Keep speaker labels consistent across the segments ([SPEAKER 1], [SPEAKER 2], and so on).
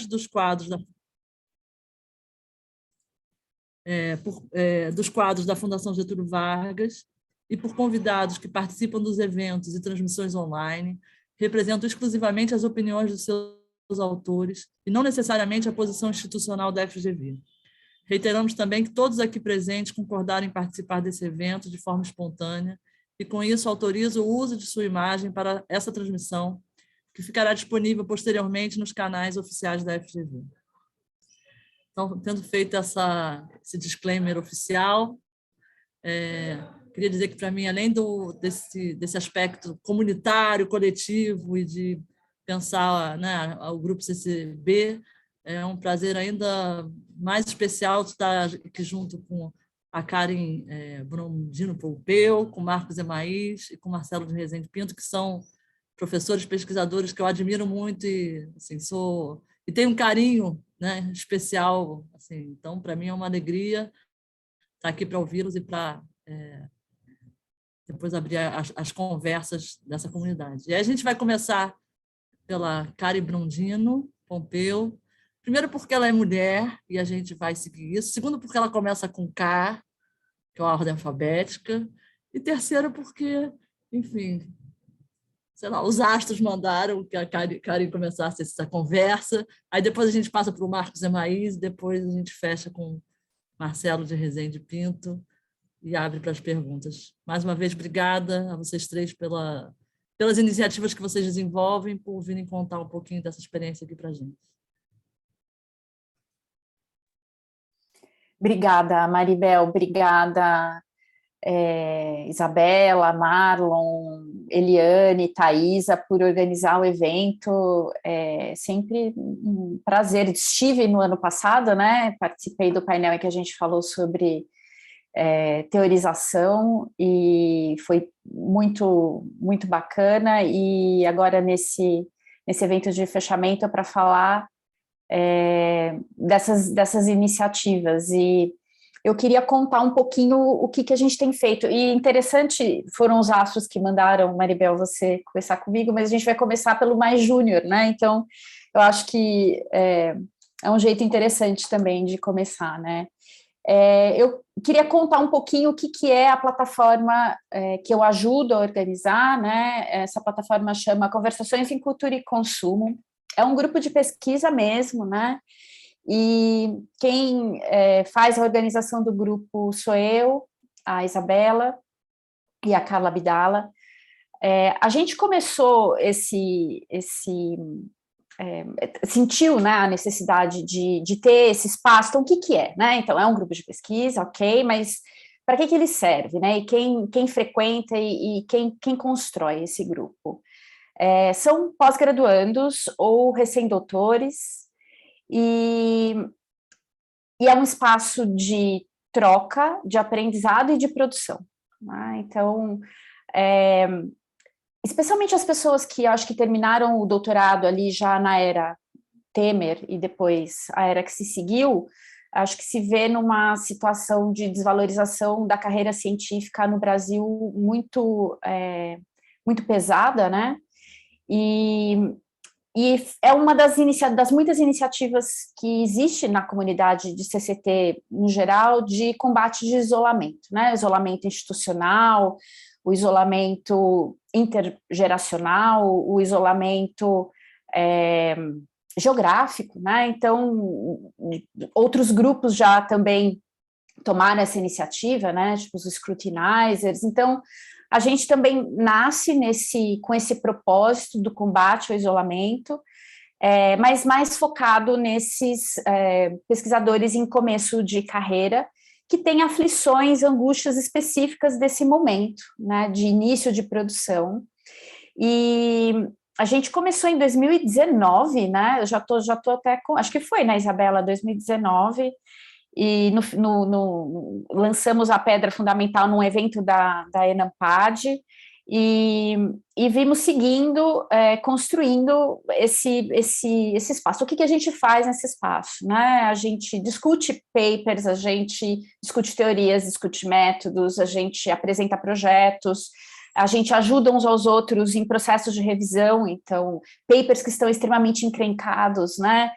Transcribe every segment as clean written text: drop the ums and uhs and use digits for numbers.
[SPEAKER 1] dos quadros dos quadros da Fundação Getúlio Vargas e por convidados que participam dos eventos e transmissões online, representam exclusivamente as opiniões dos seus autores e não necessariamente a posição institucional da FGV. Reiteramos também que todos aqui presentes concordaram em participar desse evento de forma espontânea e, com isso, autorizo o uso de sua imagem para essa transmissão, que ficará disponível posteriormente nos canais oficiais da FGV. Então, tendo feito esse disclaimer oficial, queria dizer que, para mim, além desse aspecto comunitário, coletivo e de pensar, né, o Grupo CCB, é um prazer ainda mais especial estar aqui junto com a Karen Brondino Pompeu, com Marcos Emaís e com Marcelo de Rezende Pinto, que são professores, pesquisadores que eu admiro muito e assim, e tenho um carinho, né, especial. Assim, então, para mim, é uma alegria estar aqui para ouvi-los e para depois abrir as conversas dessa comunidade. E aí a gente vai começar pela Karen Brondino Pompeu. Primeiro, porque ela é mulher e a gente vai seguir isso. Segundo, porque ela começa com K, que é a ordem alfabética. E terceiro, porque, enfim, sei lá, os astros mandaram que a Karen começasse essa conversa. Aí depois a gente passa para o Marcos Emaís, depois a gente fecha com Marcelo de Rezende Pinto e abre para as perguntas. Mais uma vez, obrigada a vocês três pelas iniciativas que vocês desenvolvem, por virem contar um pouquinho dessa experiência aqui para a gente.
[SPEAKER 2] Obrigada, Maribel, obrigada, Isabela, Marlon, Eliane, Thaisa, por organizar o evento. É sempre um prazer. Estive no ano passado, né? Participei do painel em que a gente falou sobre teorização e foi muito, muito bacana. E agora nesse evento de fechamento é para falar dessas iniciativas, e eu queria contar um pouquinho o que a gente tem feito. E interessante foram os astros que mandaram, Maribel, você começar comigo, mas a gente vai começar pelo mais júnior, né? Então, eu acho que é um jeito interessante também de começar, né? Eu queria contar um pouquinho o que é a plataforma que eu ajudo a organizar, né? Essa plataforma chama Conversações em Cultura e Consumo. É um grupo de pesquisa mesmo, né? E quem faz a organização do grupo sou eu, a Isabela e a Carla Abdala. A gente começou sentiu, né, a necessidade de ter esse espaço. Então, o que é? Né? Então, é um grupo de pesquisa, ok, mas para que ele serve? Né? E quem frequenta e quem constrói esse grupo? São pós-graduandos ou recém-doutores, e é um espaço de troca, de aprendizado e de produção. Né? Então, especialmente as pessoas que acho que terminaram o doutorado ali já na era Temer e depois a era que se seguiu, acho que se vê numa situação de desvalorização da carreira científica no Brasil muito pesada, né? E é uma das muitas iniciativas que existe na comunidade de CCT, no geral, de combate de isolamento, né? Isolamento institucional, o isolamento intergeracional, o isolamento geográfico, né? Então, outros grupos já também tomaram essa iniciativa, né? Tipo os scrutinizers. Então, a gente também nasce com esse propósito do combate ao isolamento, mas mais focado nesses pesquisadores em começo de carreira, que têm aflições, angústias específicas desse momento, né, de início de produção. E a gente começou em 2019, né? Eu já tô até com, acho que foi, né, Isabela, 2019. E lançamos a pedra fundamental num evento da Enampad, e vimos seguindo, construindo esse espaço. O que a gente faz nesse espaço? Né? A gente discute papers, a gente discute teorias, discute métodos, a gente apresenta projetos, a gente ajuda uns aos outros em processos de revisão, então, papers que estão extremamente encrencados, né?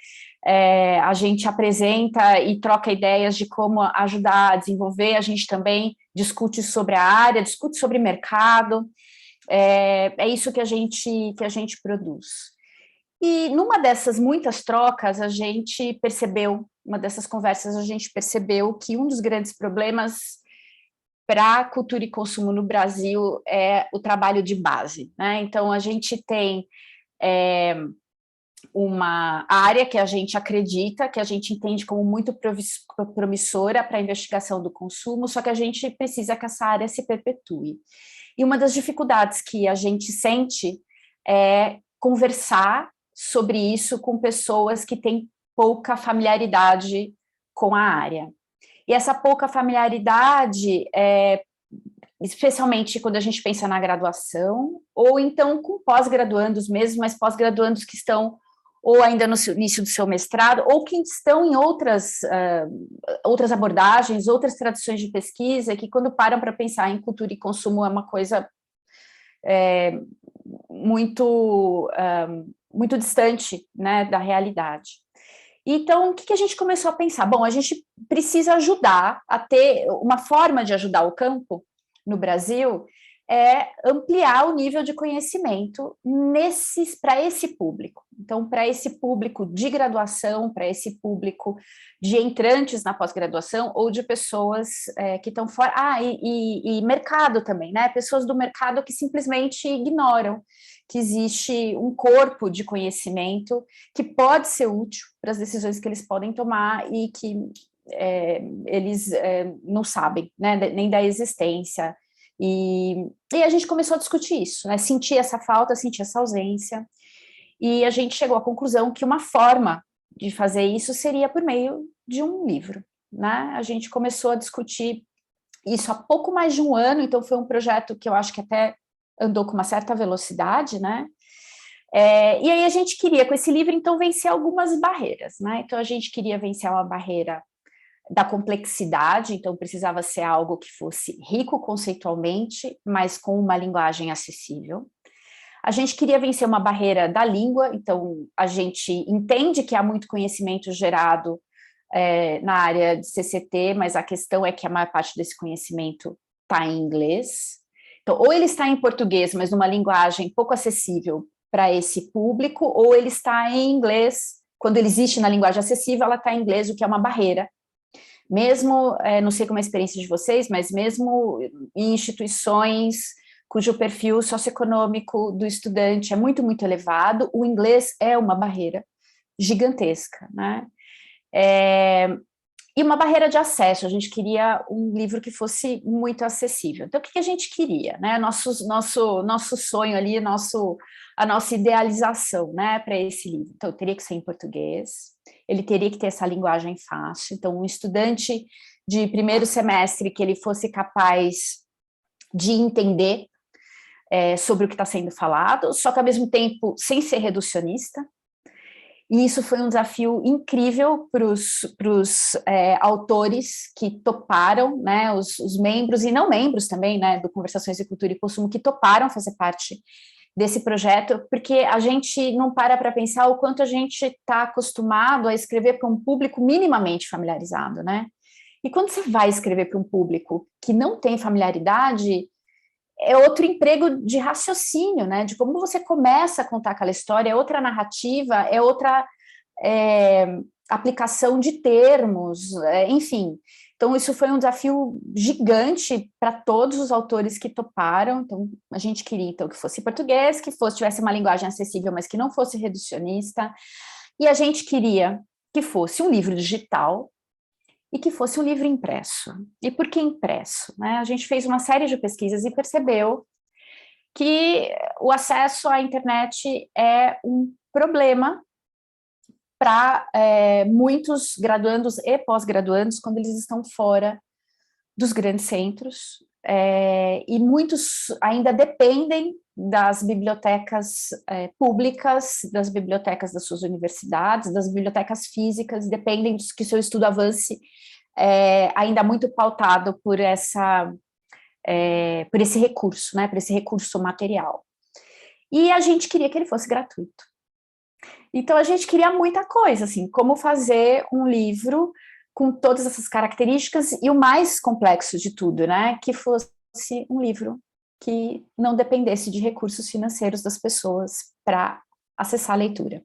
[SPEAKER 2] A gente apresenta e troca ideias de como ajudar a desenvolver, a gente também discute sobre a área, discute sobre mercado, é isso que a gente produz. E numa dessas muitas trocas, uma dessas conversas, a gente percebeu que um dos grandes problemas para cultura e consumo no Brasil é o trabalho de base, né? Então, a gente tem uma área que a gente acredita, que a gente entende como muito promissora para a investigação do consumo, só que a gente precisa que essa área se perpetue. E uma das dificuldades que a gente sente é conversar sobre isso com pessoas que têm pouca familiaridade com a área. E essa pouca familiaridade, especialmente quando a gente pensa na graduação, ou então com pós-graduandos mesmo, mas pós-graduandos que estão ou ainda no início do seu mestrado, ou que estão em outras abordagens, outras tradições de pesquisa, que quando param para pensar em cultura e consumo é uma coisa muito distante, né, da realidade. Então, o que a gente começou a pensar? Bom, a gente precisa ajudar a ter uma forma de ajudar o campo no Brasil ampliar o nível de conhecimento para esse público. Então, para esse público de graduação, para esse público de entrantes na pós-graduação ou de pessoas que estão fora. E mercado também, né? Pessoas do mercado que simplesmente ignoram que existe um corpo de conhecimento que pode ser útil para as decisões que eles podem tomar e que eles não sabem, né? Nem da existência. E a gente começou a discutir isso, né? Sentir essa falta, sentir essa ausência, e a gente chegou à conclusão que uma forma de fazer isso seria por meio de um livro, né? A gente começou a discutir isso há pouco mais de um ano, então foi um projeto que eu acho que até andou com uma certa velocidade, né? E aí a gente queria, com esse livro, então, vencer algumas barreiras, né? Então a gente queria vencer uma barreira da complexidade, então precisava ser algo que fosse rico conceitualmente, mas com uma linguagem acessível. A gente queria vencer uma barreira da língua, então a gente entende que há muito conhecimento gerado na área de CCT, mas a questão é que a maior parte desse conhecimento está em inglês. Então, ou ele está em português, mas numa linguagem pouco acessível para esse público, ou ele está em inglês, quando ele existe na linguagem acessível, ela está em inglês, o que é uma barreira. Mesmo, não sei como é a experiência de vocês, mas mesmo em instituições cujo perfil socioeconômico do estudante é muito, muito elevado, o inglês é uma barreira gigantesca, né? E uma barreira de acesso, a gente queria um livro que fosse muito acessível. Então, o que a gente queria, né? Nosso sonho ali, a nossa idealização, né, para esse livro. Então, teria que ser em português, ele teria que ter essa linguagem fácil. Então, um estudante de primeiro semestre que ele fosse capaz de entender sobre o que está sendo falado, só que, ao mesmo tempo, sem ser reducionista. E isso foi um desafio incrível para os autores que toparam, né, os membros e não membros também, né, do Conversações de Cultura e Consumo, que toparam fazer parte desse projeto, porque a gente não para pensar o quanto a gente está acostumado a escrever para um público minimamente familiarizado, né? E quando você vai escrever para um público que não tem familiaridade, é outro emprego de raciocínio, né? De como você começa a contar aquela história, é outra narrativa, é outra aplicação de termos, enfim. Então, isso foi um desafio gigante para todos os autores que toparam. Então, a gente queria então, que fosse português, que tivesse uma linguagem acessível, mas que não fosse reducionista. E a gente queria que fosse um livro digital e que fosse um livro impresso. E por que impresso? Né? A gente fez uma série de pesquisas e percebeu que o acesso à internet é um problema para muitos graduandos e pós-graduandos quando eles estão fora dos grandes centros, e muitos ainda dependem das bibliotecas públicas, das bibliotecas das suas universidades, das bibliotecas físicas, dependem que seu estudo avance ainda muito pautado por essa por esse recurso, né, por esse recurso material. E a gente queria que ele fosse gratuito. Então, a gente queria muita coisa, assim, como fazer um livro com todas essas características e o mais complexo de tudo, né, que fosse um livro que não dependesse de recursos financeiros das pessoas para acessar a leitura.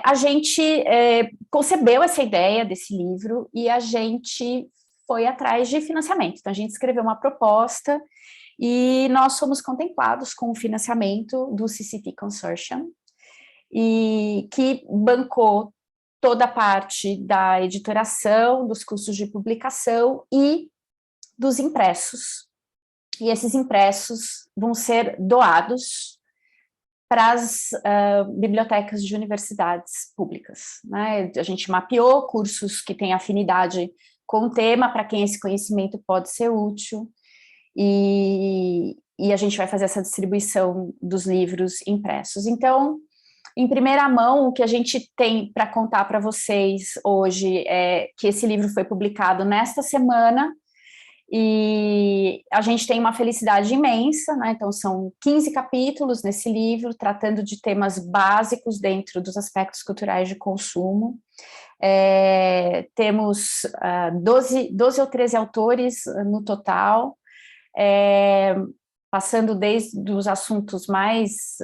[SPEAKER 2] A gente concebeu essa ideia desse livro e a gente foi atrás de financiamento. Então, a gente escreveu uma proposta e nós fomos contemplados com o financiamento do CCT Consortium, e que bancou toda a parte da editoração, dos custos de publicação e dos impressos. E esses impressos vão ser doados para as bibliotecas de universidades públicas, né? A gente mapeou cursos que têm afinidade com o tema, para quem esse conhecimento pode ser útil, e a gente vai fazer essa distribuição dos livros impressos. Então, em primeira mão, o que a gente tem para contar para vocês hoje é que esse livro foi publicado nesta semana, e a gente tem uma felicidade imensa, né? Então, são 15 capítulos nesse livro, tratando de temas básicos dentro dos aspectos culturais de consumo. Temos 12 ou 13 autores no total, passando desde os assuntos mais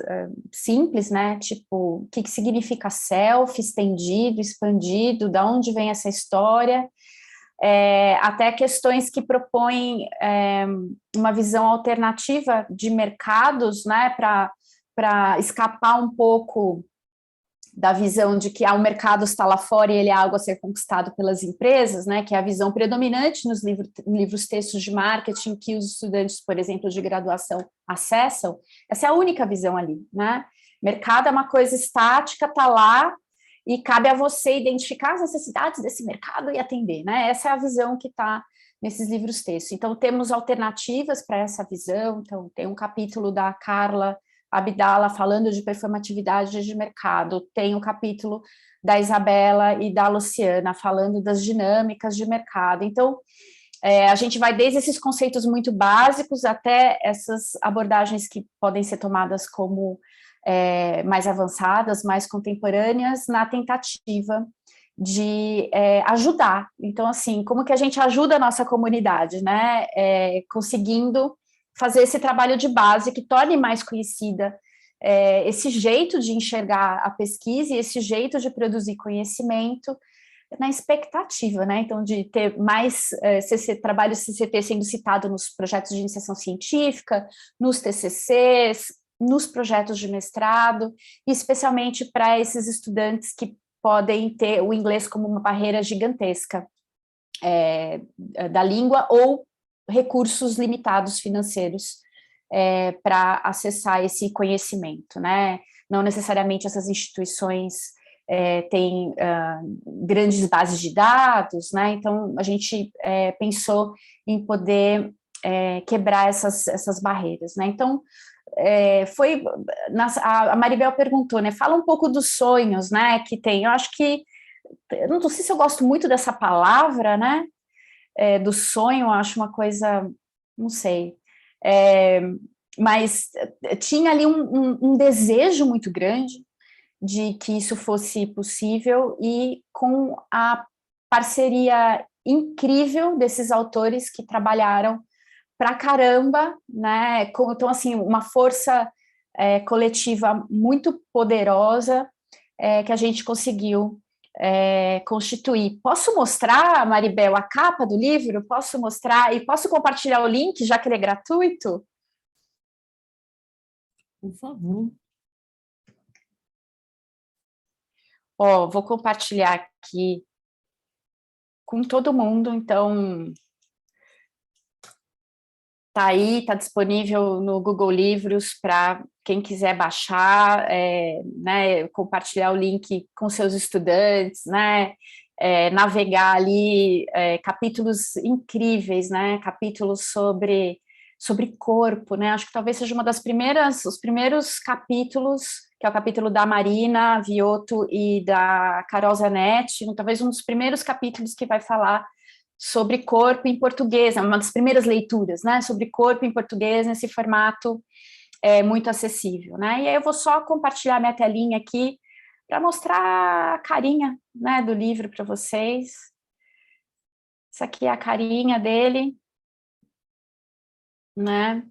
[SPEAKER 2] simples, né, tipo, o que significa self, estendido, expandido, de onde vem essa história, até questões que propõem uma visão alternativa de mercados, né, para escapar um pouco da visão de que o mercado está lá fora e ele é algo a ser conquistado pelas empresas, né, que é a visão predominante nos livros textos de marketing que os estudantes, por exemplo, de graduação acessam. Essa é a única visão ali, né? Mercado é uma coisa estática, está lá, e cabe a você identificar as necessidades desse mercado e atender, né? Essa é a visão que está nesses livros textos. Então, temos alternativas para essa visão. Então, tem um capítulo da Carla Abdala falando de performatividade de mercado, tem o capítulo da Isabela e da Luciana falando das dinâmicas de mercado. Então, a gente vai desde esses conceitos muito básicos até essas abordagens que podem ser tomadas como mais avançadas, mais contemporâneas, na tentativa de ajudar. Então, assim, como que a gente ajuda a nossa comunidade, né? Conseguindo fazer esse trabalho de base que torne mais conhecida esse jeito de enxergar a pesquisa e esse jeito de produzir conhecimento na expectativa, né? Então, de ter mais trabalho CCT sendo citado nos projetos de iniciação científica, nos TCCs, nos projetos de mestrado, especialmente para esses estudantes que podem ter o inglês como uma barreira gigantesca da língua ou recursos limitados financeiros para acessar esse conhecimento, né? Não necessariamente essas instituições têm grandes bases de dados, né? Então, a gente pensou em poder quebrar essas barreiras, né? Então, a Maribel perguntou, né? Fala um pouco dos sonhos, né? Que tem. Eu acho que, não sei se eu gosto muito dessa palavra, né? Do sonho, eu acho uma coisa, não sei, mas tinha ali um desejo muito grande de que isso fosse possível, e com a parceria incrível desses autores que trabalharam pra caramba, né? Então, assim, uma força coletiva muito poderosa que a gente conseguiu constituir. Posso mostrar, Maribel, a capa do livro? Posso mostrar e posso compartilhar o link, já que ele é gratuito?
[SPEAKER 1] Por favor.
[SPEAKER 2] Vou compartilhar aqui com todo mundo, então tá aí, tá disponível no Google Livros para quem quiser baixar, né, compartilhar o link com seus estudantes, né, navegar ali, capítulos incríveis, né, capítulos sobre corpo, né, acho que talvez seja os primeiros capítulos, que é o capítulo da Marina Viotto e da Carol Zanetti, talvez um dos primeiros capítulos que vai falar sobre corpo em português, é uma das primeiras leituras, né, sobre corpo em português nesse formato muito acessível, né? E aí eu vou só compartilhar minha telinha aqui para mostrar a carinha, né, do livro para vocês. Essa aqui é a carinha dele, né?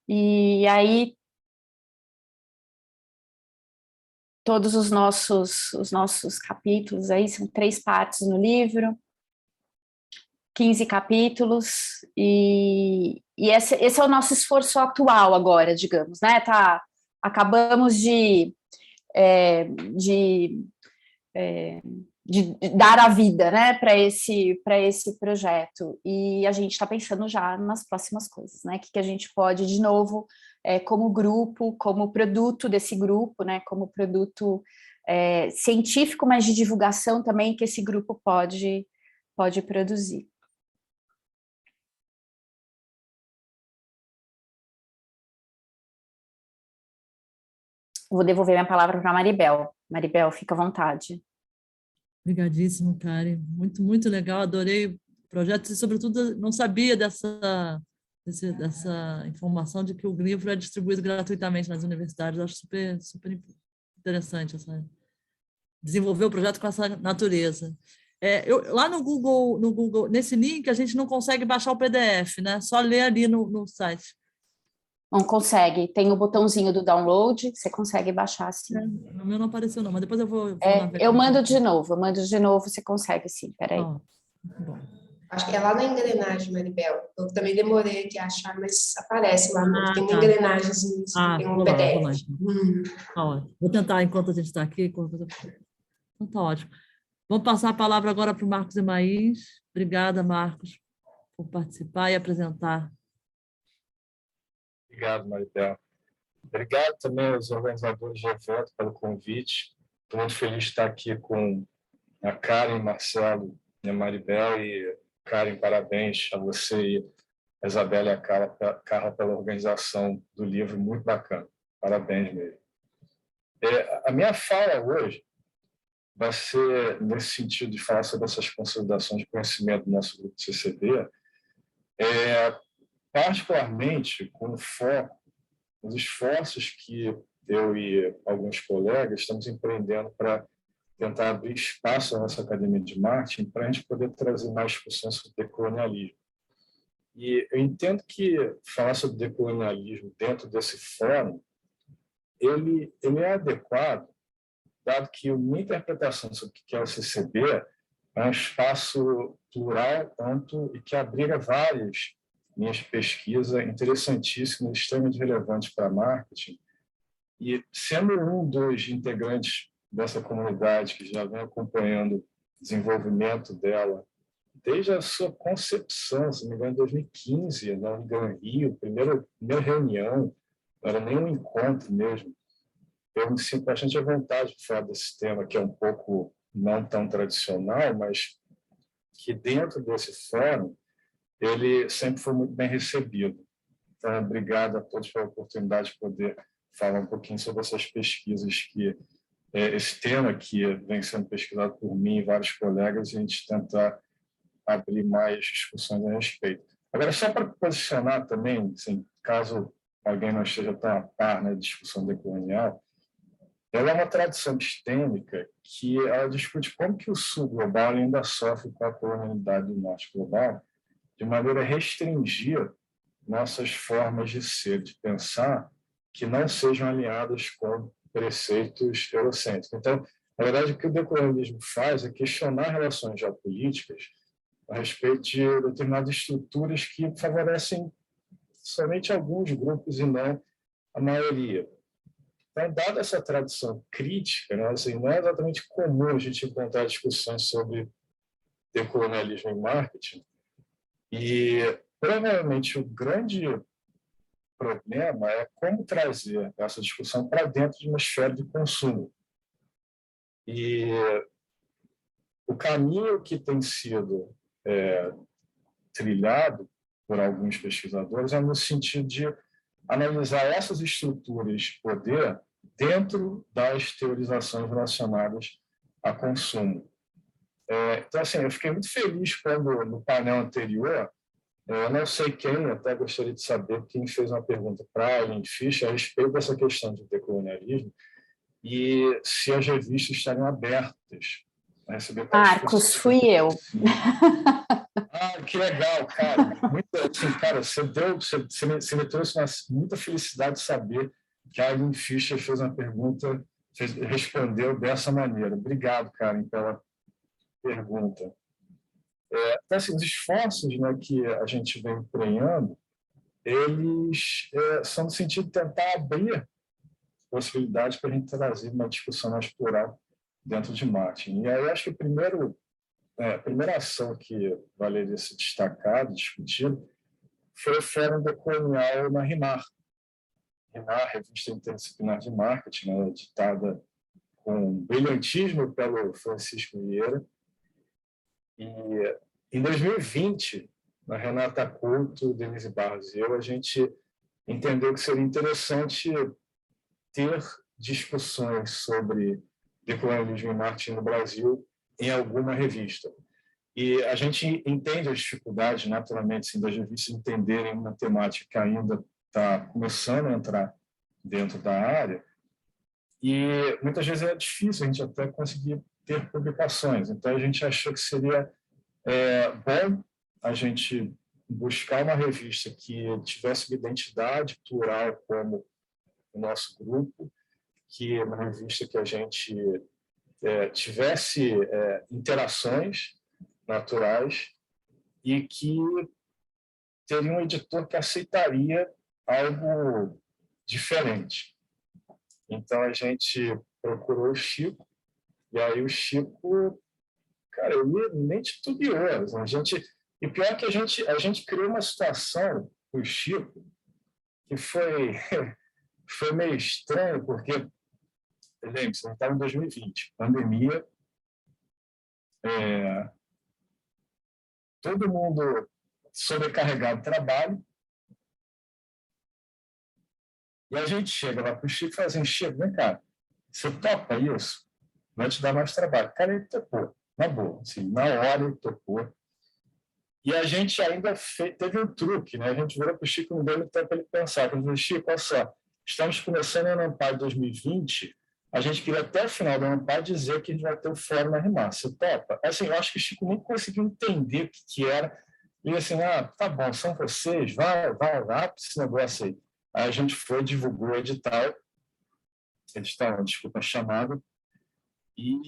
[SPEAKER 2] E aí todos os nossos capítulos aí são 3 partes no livro, 15 capítulos, e esse é o nosso esforço atual agora, digamos, né? Acabamos de dar a vida, né, para esse projeto, e a gente está pensando já nas próximas coisas, né? O que a gente pode, de novo, como grupo, como produto desse grupo, né? Como produto científico, mas de divulgação também, que esse grupo pode produzir. Vou devolver minha palavra para a Maribel. Maribel, fica à vontade.
[SPEAKER 1] Obrigadíssimo, Karen. Muito, muito legal. Adorei o projeto e, sobretudo, não sabia dessa informação de que o livro é distribuído gratuitamente nas universidades. Eu acho super, super interessante desenvolver o projeto com essa natureza. Lá no Google, nesse link, a gente não consegue baixar o PDF, né? Só ler ali no site.
[SPEAKER 2] Não consegue, tem o botãozinho do download, você consegue baixar sim.
[SPEAKER 1] No meu não apareceu não, mas depois eu vou
[SPEAKER 2] eu mando de novo, você consegue sim, peraí.
[SPEAKER 1] Bom.
[SPEAKER 3] Acho que é lá na engrenagem, Maribel. Eu também demorei aqui a achar, mas aparece lá, tem uma engrenagemzinha, tem um PDF.
[SPEAKER 1] Vou tentar enquanto a gente está aqui. Então tá ótimo. Vamos passar a palavra agora para o Marcos Emaís. Obrigada, Marcos, por participar e apresentar.
[SPEAKER 4] Obrigado, Maribel. Obrigado também aos organizadores do evento pelo convite. Estou muito feliz de estar aqui com a Karen, Marcelo e a Maribel. E, Karen, parabéns a você e a Isabela e a Carla pela organização do livro, muito bacana. Parabéns mesmo. A minha fala hoje vai ser nesse sentido de falar sobre essas consolidações de conhecimento do nosso grupo CCB, particularmente com foco nos esforços que eu e alguns colegas estamos empreendendo para tentar abrir espaço à nossa academia de marketing para a gente poder trazer mais discussões sobre decolonialismo. E eu entendo que falar sobre decolonialismo dentro desse fórum, ele é adequado, dado que minha interpretação sobre o que é o CCB é um espaço plural, amplo e que abriga várias minhas pesquisas interessantíssimas, extremamente relevantes para marketing. E sendo um dos integrantes dessa comunidade que já vem acompanhando o desenvolvimento dela desde a sua concepção, se não me engano, em 2015, na Gran Rio, primeira reunião, não era nem um encontro mesmo. Eu me sinto bastante à vontade de falar desse tema, que é um pouco não tão tradicional, mas que dentro desse fórum ele sempre foi muito bem recebido. Então, obrigado a todos pela oportunidade de poder falar um pouquinho sobre essas pesquisas, esse tema que vem sendo pesquisado por mim e vários colegas, e a gente tentar abrir mais discussões a respeito. Agora, só para posicionar também, assim, caso alguém não esteja tão a par na discussão decolonial, ela é uma tradição epistêmica que ela discute como que o sul global ainda sofre com a colonialidade do norte global, de maneira a restringir nossas formas de ser, de pensar, que não sejam alinhadas com preceitos eurocêntricos. Então, na verdade, o que o decolonialismo faz é questionar relações geopolíticas a respeito de determinadas estruturas que favorecem somente alguns grupos e não a maioria. Então, dada essa tradição crítica, né, assim, não é exatamente comum a gente encontrar discussões sobre decolonialismo e marketing, e provavelmente o grande problema é como trazer essa discussão para dentro de uma esfera de consumo. E o caminho que tem sido trilhado por alguns pesquisadores é no sentido de analisar essas estruturas de poder dentro das teorizações relacionadas a consumo. Então, assim, eu fiquei muito feliz quando, no painel anterior, eu não sei quem, até gostaria de saber quem fez uma pergunta para a Eileen Fischer a respeito dessa questão de decolonialismo e se as revistas estariam abertas a receber
[SPEAKER 2] Marcos, fui eu.
[SPEAKER 4] Ah, que legal, cara. Muito, assim, cara, você me trouxe muita felicidade de saber que a Eileen Fischer fez uma pergunta, respondeu dessa maneira. Obrigado, Karen, pela pergunta. Então, assim, os esforços, né, que a gente vem empenhando, eles são no sentido de tentar abrir possibilidades para a gente trazer uma discussão mais plural dentro de marketing. E aí acho que a primeira ação que valeria se destacar, discutir, foi o Fórum Decolonial na RIMAR. RIMAR, Revista Interdisciplinar de Marketing, né, editada com brilhantismo pelo Francisco Vieira. E em 2020, a Renata Couto, Denise Barros e eu, a gente entendeu que seria interessante ter discussões sobre decolonialismo e marketing no Brasil em alguma revista. E a gente entende as dificuldades, naturalmente, assim, das revistas entenderem uma temática que ainda está começando a entrar dentro da área, e muitas vezes é difícil a gente até conseguir ter publicações. Então, a gente achou que seria bom a gente buscar uma revista que tivesse uma identidade plural como o nosso grupo, que é uma revista que a gente tivesse interações naturais e que teria um editor que aceitaria algo diferente. Então, a gente procurou o Chico, e aí o Chico, cara, ele nem titubeou. E pior que a gente criou uma situação com o Chico que foi meio estranho, porque, lembre-se, nós estávamos em 2020, pandemia, todo mundo sobrecarregado de trabalho, e a gente chega lá para o Chico e fala assim, Chico, vem cá, você topa isso? Vai te dar mais trabalho. Cara, ele topou, na boa, assim, na hora ele topou. E a gente ainda teve um truque, né? A gente virou para o Chico, não deu muito tempo para ele pensar. Ele falou, Chico, olha só, estamos começando a Anampar 2020, a gente queria até o final da Anampar dizer que a gente vai ter o fórum na RIMAR. Você topa? Assim, eu acho que o Chico nem conseguiu entender o que era. E assim, tá bom, são vocês, vai para esse negócio aí. Aí a gente foi, divulgou o edital, desculpa, a chamada, e,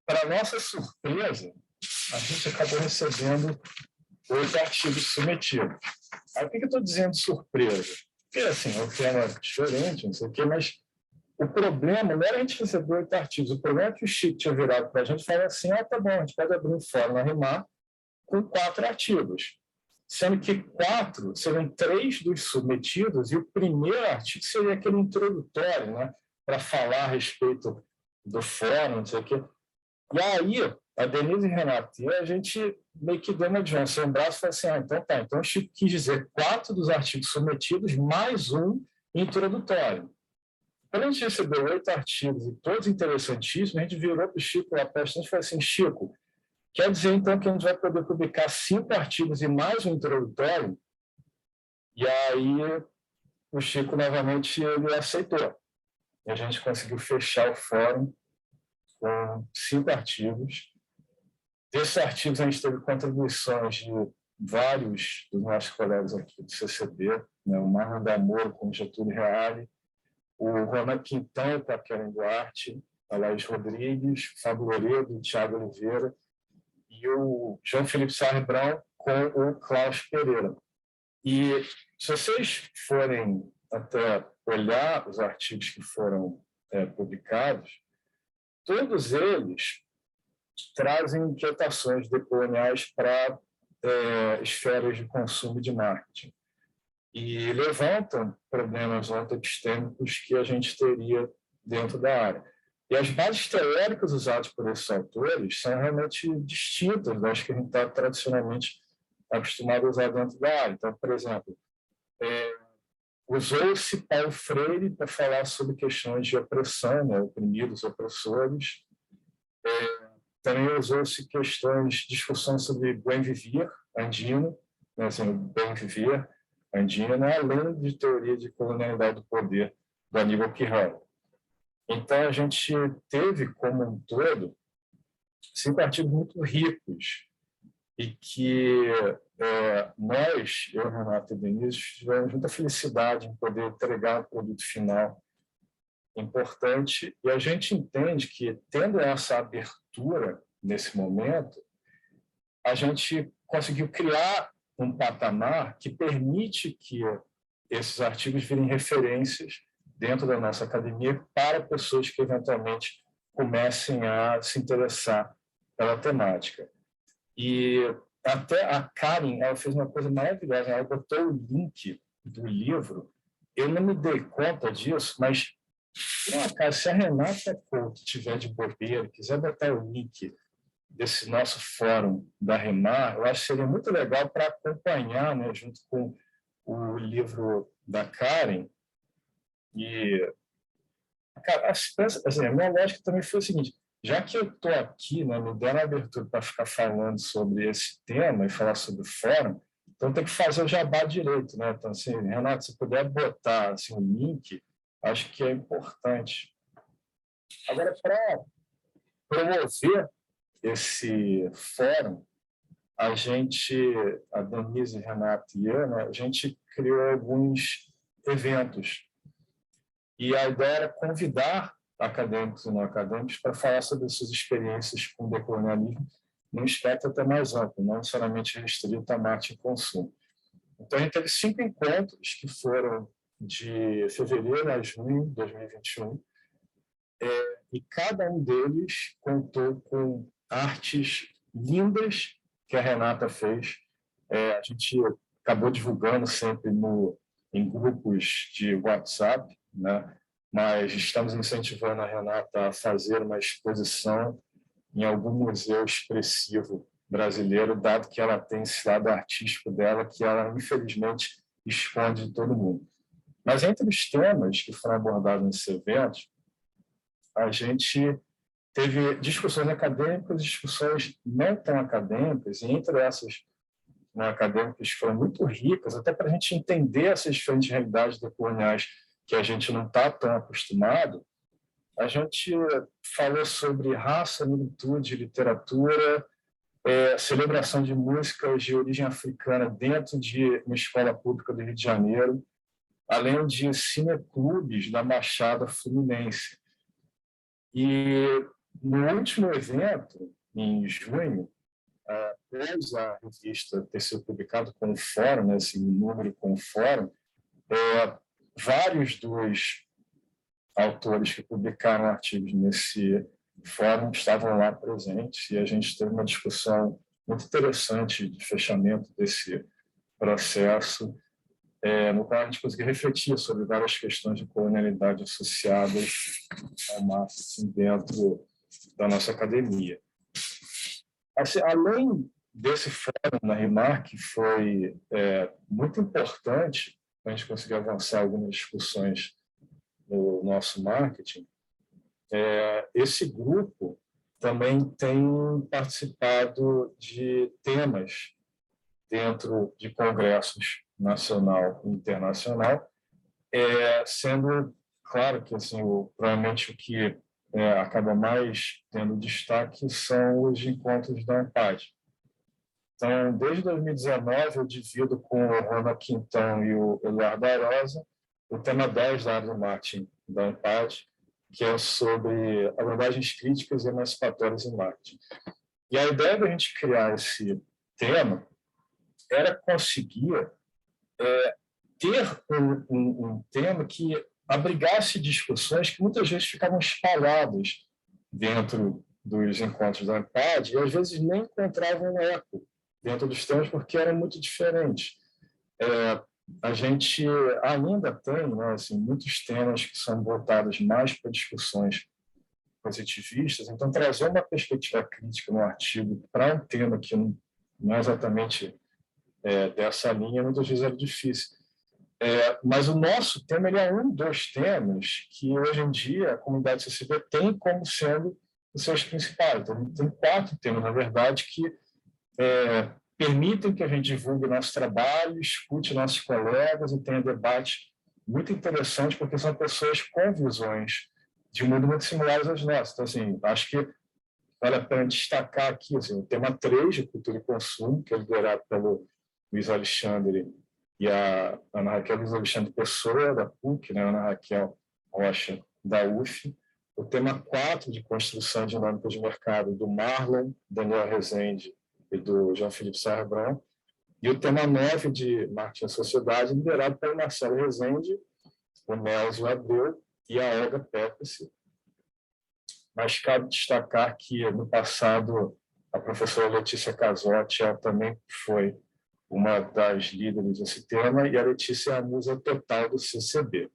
[SPEAKER 4] para nossa surpresa, a gente acabou recebendo 8 artigos submetidos. Aí, por que eu estou dizendo surpresa? Porque, assim, é um tema diferente, não sei o quê, mas o problema não era a gente receber 8 artigos, o problema é que o Chico tinha virado para a gente e falou assim, tá bom, a gente pode abrir um fórum na RIMAR com 4 artigos, sendo que 4 seriam 3 dos submetidos e o primeiro artigo seria aquele introdutório, né, para falar a respeito do fórum, não sei o quê. E aí, a Denise e a Renata, e a gente meio que deu uma adiança, um braço e falou assim, então tá, então o Chico quis dizer 4 dos artigos submetidos mais um introdutório. Quando a gente recebeu 8 artigos e todos interessantíssimos, a gente virou para o Chico lá perto e falou assim, Chico, quer dizer então que a gente vai poder publicar 5 artigos e mais um introdutório? E aí o Chico novamente ele aceitou. E a gente conseguiu fechar o fórum com 5 artigos. Desses artigos, a gente teve contribuições de vários dos nossos colegas aqui do CCB, né? O Marlon D'Amor com o Getúlio Reale, o Ronaldo Quintão com a Karen Duarte, a Laís Rodrigues, o Fábio Loredo, o Thiago Oliveira e o João Felipe Sarrebrão com o Klaus Pereira. E se vocês forem até olhar os artigos que foram publicados, todos eles trazem inquietações decoloniais para esferas de consumo e de marketing e levantam problemas antepistêmicos que a gente teria dentro da área. E as bases teóricas usadas por esses autores são realmente distintas das que a gente está tradicionalmente acostumado a usar dentro da área. Então, por exemplo, usou-se Paulo Freire para falar sobre questões de opressão, né, oprimidos, opressores, também usou-se questões, discussões sobre bem viver andino, né, assim, o bem viver andino, além de teoria de colonialidade do poder do Aníbal Quijano. Então, a gente teve, como um todo, 5 artigos muito ricos e que nós, eu, Renato e Denise, tivemos muita felicidade em poder entregar um produto final importante, e a gente entende que, tendo essa abertura nesse momento, a gente conseguiu criar um patamar que permite que esses artigos virem referências dentro da nossa academia para pessoas que, eventualmente, comecem a se interessar pela temática. E até a Karen, ela fez uma coisa maravilhosa, ela botou o link do livro. Eu não me dei conta disso, mas cara, se a Renata Couto tiver de bobeira, quiser botar o link desse nosso fórum da Remar, eu acho que seria muito legal para acompanhar, né, junto com o livro da Karen. E, cara, assim, a minha lógica também foi o seguinte: já que eu estou aqui, né, me deram a abertura para ficar falando sobre esse tema e falar sobre o fórum, então tem que fazer o jabá direito, né? Então, assim, Renato, se puder botar assim, o link, acho que é importante. Agora, para promover esse fórum, a Denise, Renato e eu, né, a gente criou alguns eventos. E a ideia era convidar acadêmicos e não acadêmicos para falar sobre suas experiências com o decolonialismo num espectro até mais amplo, não necessariamente restrito a marketing e consumo. Então, a gente teve 5 encontros que foram de fevereiro a junho de 2021, e cada um deles contou com artes lindas que a Renata fez. A gente acabou divulgando sempre em grupos de WhatsApp, né? Mas estamos incentivando a Renata a fazer uma exposição em algum museu expressivo brasileiro, dado que ela tem esse lado artístico dela, que ela, infelizmente, esconde de todo mundo. Mas entre os temas que foram abordados nesse evento, a gente teve discussões acadêmicas, discussões não tão acadêmicas, e entre essas não acadêmicas foram muito ricas, até para a gente entender essas diferentes realidades decoloniais que a gente não está tão acostumado. A gente falou sobre raça, negritude, literatura, celebração de músicas de origem africana dentro de uma escola pública do Rio de Janeiro, além de cineclubes da Baixada Fluminense. E no último evento, em junho, após a revista ter sido publicada com o fórum, né, esse número com o fórum, vários dos autores que publicaram artigos nesse fórum estavam lá presentes, e a gente teve uma discussão muito interessante de fechamento desse processo, no qual a gente conseguiu refletir sobre várias questões de colonialidade associadas ao marketing dentro da nossa academia. Assim, além desse fórum na Remar, que foi muito importante para a gente conseguir avançar algumas discussões no nosso marketing, esse grupo também tem participado de temas dentro de congressos nacional e internacional, sendo claro que assim, provavelmente o que acaba mais tendo destaque são os encontros da ANPAD. Então, desde 2019, eu divido com o Ronald Quintão e o Eduardo Arosa o tema 10 da área do marketing da ANPAD, que é sobre abordagens críticas e emancipatórias em marketing. E a ideia da gente criar esse tema era conseguir ter um tema que abrigasse discussões que muitas vezes ficavam espalhadas dentro dos encontros da ANPAD e às vezes nem encontravam eco dentro dos temas porque eram muito diferentes. A gente ainda tem, né, assim, muitos temas que são voltados mais para discussões positivistas, então trazer uma perspectiva crítica no artigo para um tema que não é exatamente dessa linha, muitas vezes é difícil. Mas o nosso tema ele é um dos temas que, hoje em dia, a comunidade CCB tem como sendo os seus principais. Então, tem 4 temas, na verdade, que permitem que a gente divulgue nosso trabalho, escute nossos colegas e tenha debate muito interessante, porque são pessoas com visões de mundo muito similares às nossas. Então, assim, acho que vale a pena destacar aqui assim, o tema 3 de cultura e consumo, que é liderado pelo Luiz Alexandre e a Ana Raquel Luiz Alexandre Pessoa, da PUC, né, Ana Raquel Rocha, da UF. O tema 4 de construção dinâmica de mercado, do Marlon Daniel Rezende e do João Felipe Sarbrão. E o tema 9 de marketing e sociedade, liderado pelo Marcelo Rezende, o Nelson Abreu e a Olga Peppes. Mas cabe destacar que, no passado, a professora Letícia Casotti também foi uma das líderes desse tema, e a Letícia é a musa total do CCB.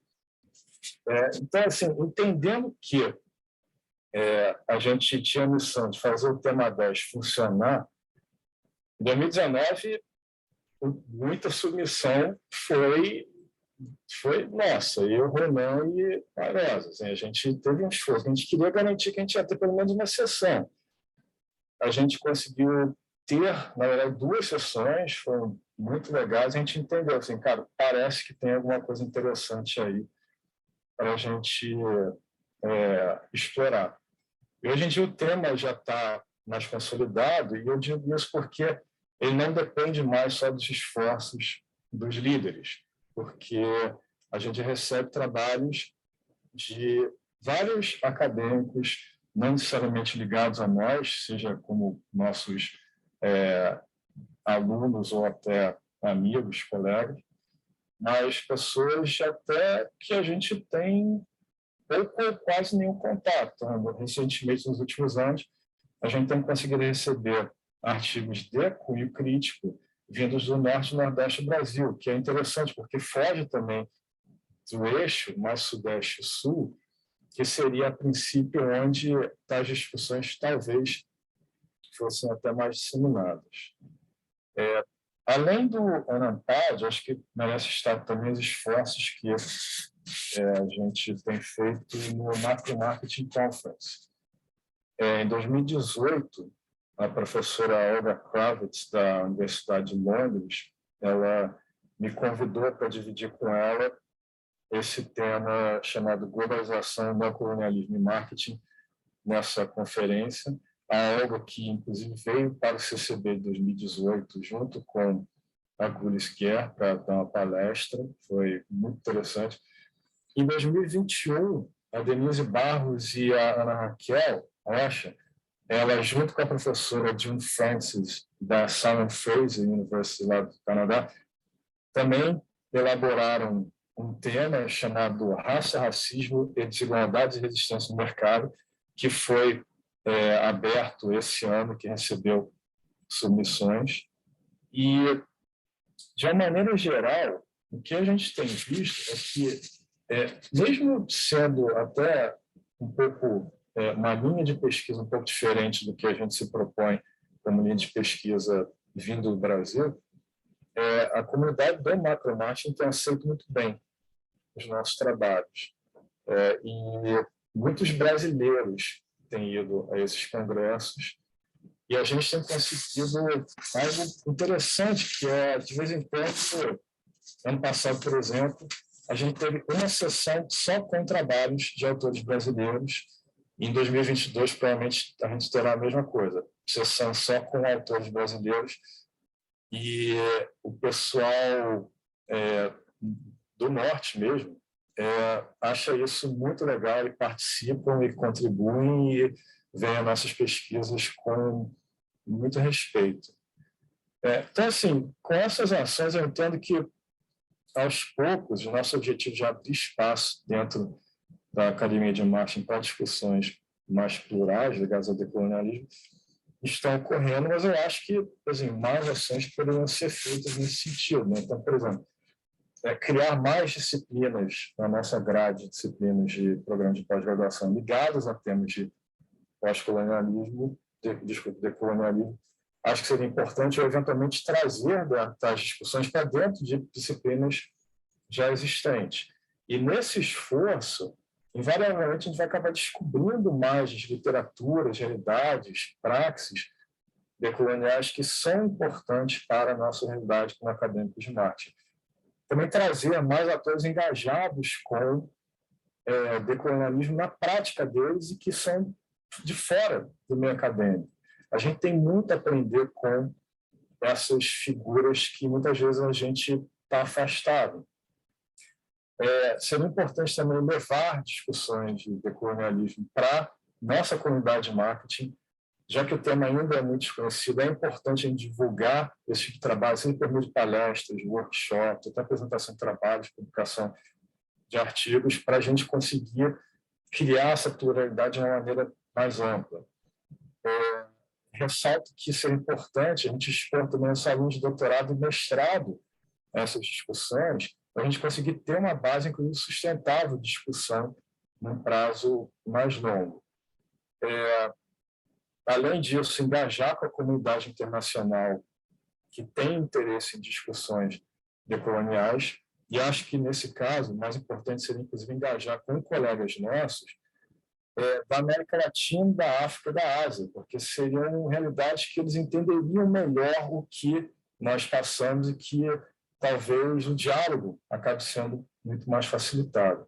[SPEAKER 4] Então, assim, entendendo que a gente tinha a missão de fazer o tema 10 funcionar, em 2019, muita submissão foi nossa, eu, Ronan e a Rosa. Assim, a gente teve um esforço, a gente queria garantir que a gente ia ter pelo menos uma sessão. A gente conseguiu ter, na verdade, 2 sessões, foram muito legais, a gente entendeu, assim, cara, parece que tem alguma coisa interessante aí para a gente explorar. E hoje em dia o tema já está mais consolidado, e eu digo isso porque ele não depende mais só dos esforços dos líderes, porque a gente recebe trabalhos de vários acadêmicos, não necessariamente ligados a nós, seja como nossos alunos ou até amigos, colegas, mas pessoas até que a gente tem pouco ou quase nenhum contato. Recentemente, nos últimos anos, a gente tem conseguido receber artigos de cunho crítico vindos do Norte e Nordeste do Brasil, que é interessante, porque foge também do eixo mais Sudeste e Sul, que seria, a princípio, onde tais discussões talvez fossem até mais disseminadas. Além do ANAMPAD, acho que merece estar também os esforços que a gente tem feito no Macro Marketing Conference. Em 2018, a professora Olga Kravitz, da Universidade de Londres, ela me convidou para dividir com ela esse tema chamado Globalização, Neocolonialismo e Marketing nessa conferência. A Olga, que inclusive veio para o CCB de 2018, junto com a Gulis Guerra, para dar uma palestra, foi muito interessante. Em 2021, a Denise Barros e a Ana Raquel Rocha, ela, junto com a professora June Francis, da Simon Fraser University, lá do Canadá, também elaboraram um tema chamado Raça, Racismo e Desigualdades e Resistência no Mercado, que foi aberto esse ano, que recebeu submissões. E, de uma maneira geral, o que a gente tem visto é que, mesmo sendo até um pouco uma linha de pesquisa um pouco diferente do que a gente se propõe como linha de pesquisa vindo do Brasil, a comunidade do macromarketing tem aceito muito bem os nossos trabalhos. E muitos brasileiros têm ido a esses congressos, e a gente tem conseguido algo interessante, que de vez em quando, ano passado, por exemplo, a gente teve uma sessão só com trabalhos de autores brasileiros. Em 2022, provavelmente, a gente terá a mesma coisa, sessão só com autores brasileiros, e o pessoal do Norte mesmo acha isso muito legal, e participam e contribuem e veem as nossas pesquisas com muito respeito. Então, assim, com essas ações, eu entendo que, aos poucos, o nosso objetivo de abrir espaço dentro da Academia de Marketing para discussões mais plurais ligadas ao decolonialismo estão ocorrendo, mas eu acho que, assim, mais ações poderiam ser feitas nesse sentido, né? Então, por exemplo, criar mais disciplinas na nossa grade de disciplinas de programas de pós-graduação ligadas a temas de pós-colonialismo, decolonialismo. Acho que seria importante, eventualmente, trazer tais discussões para dentro de disciplinas já existentes. E, nesse esforço, invariavelmente a gente vai acabar descobrindo imagens, literaturas, realidades, praxes decoloniais que são importantes para a nossa realidade como acadêmicos de marketing. Também trazer mais atores engajados com decolonialismo na prática deles e que são de fora do meio acadêmico. A gente tem muito a aprender com essas figuras que muitas vezes a gente está afastado. Seria importante também levar discussões de decolonialismo para nossa comunidade de marketing, já que o tema ainda é muito desconhecido. É importante a gente divulgar esse tipo de trabalho, seja por meio de palestras, workshops, até apresentação de trabalhos, publicação de artigos, para a gente conseguir criar essa pluralidade de uma maneira mais ampla. Ressalto que seria importante a gente expor também os alunos de doutorado e mestrado nessas discussões, para a gente conseguir ter uma base, inclusive, sustentável de discussão num prazo mais longo. Além disso, engajar com a comunidade internacional que tem interesse em discussões decoloniais, e acho que, nesse caso, o mais importante seria, inclusive, engajar com colegas nossos da América Latina, da África e da Ásia, porque seriam realidades que eles entenderiam melhor o que nós passamos e que talvez o diálogo acabe sendo muito mais facilitado.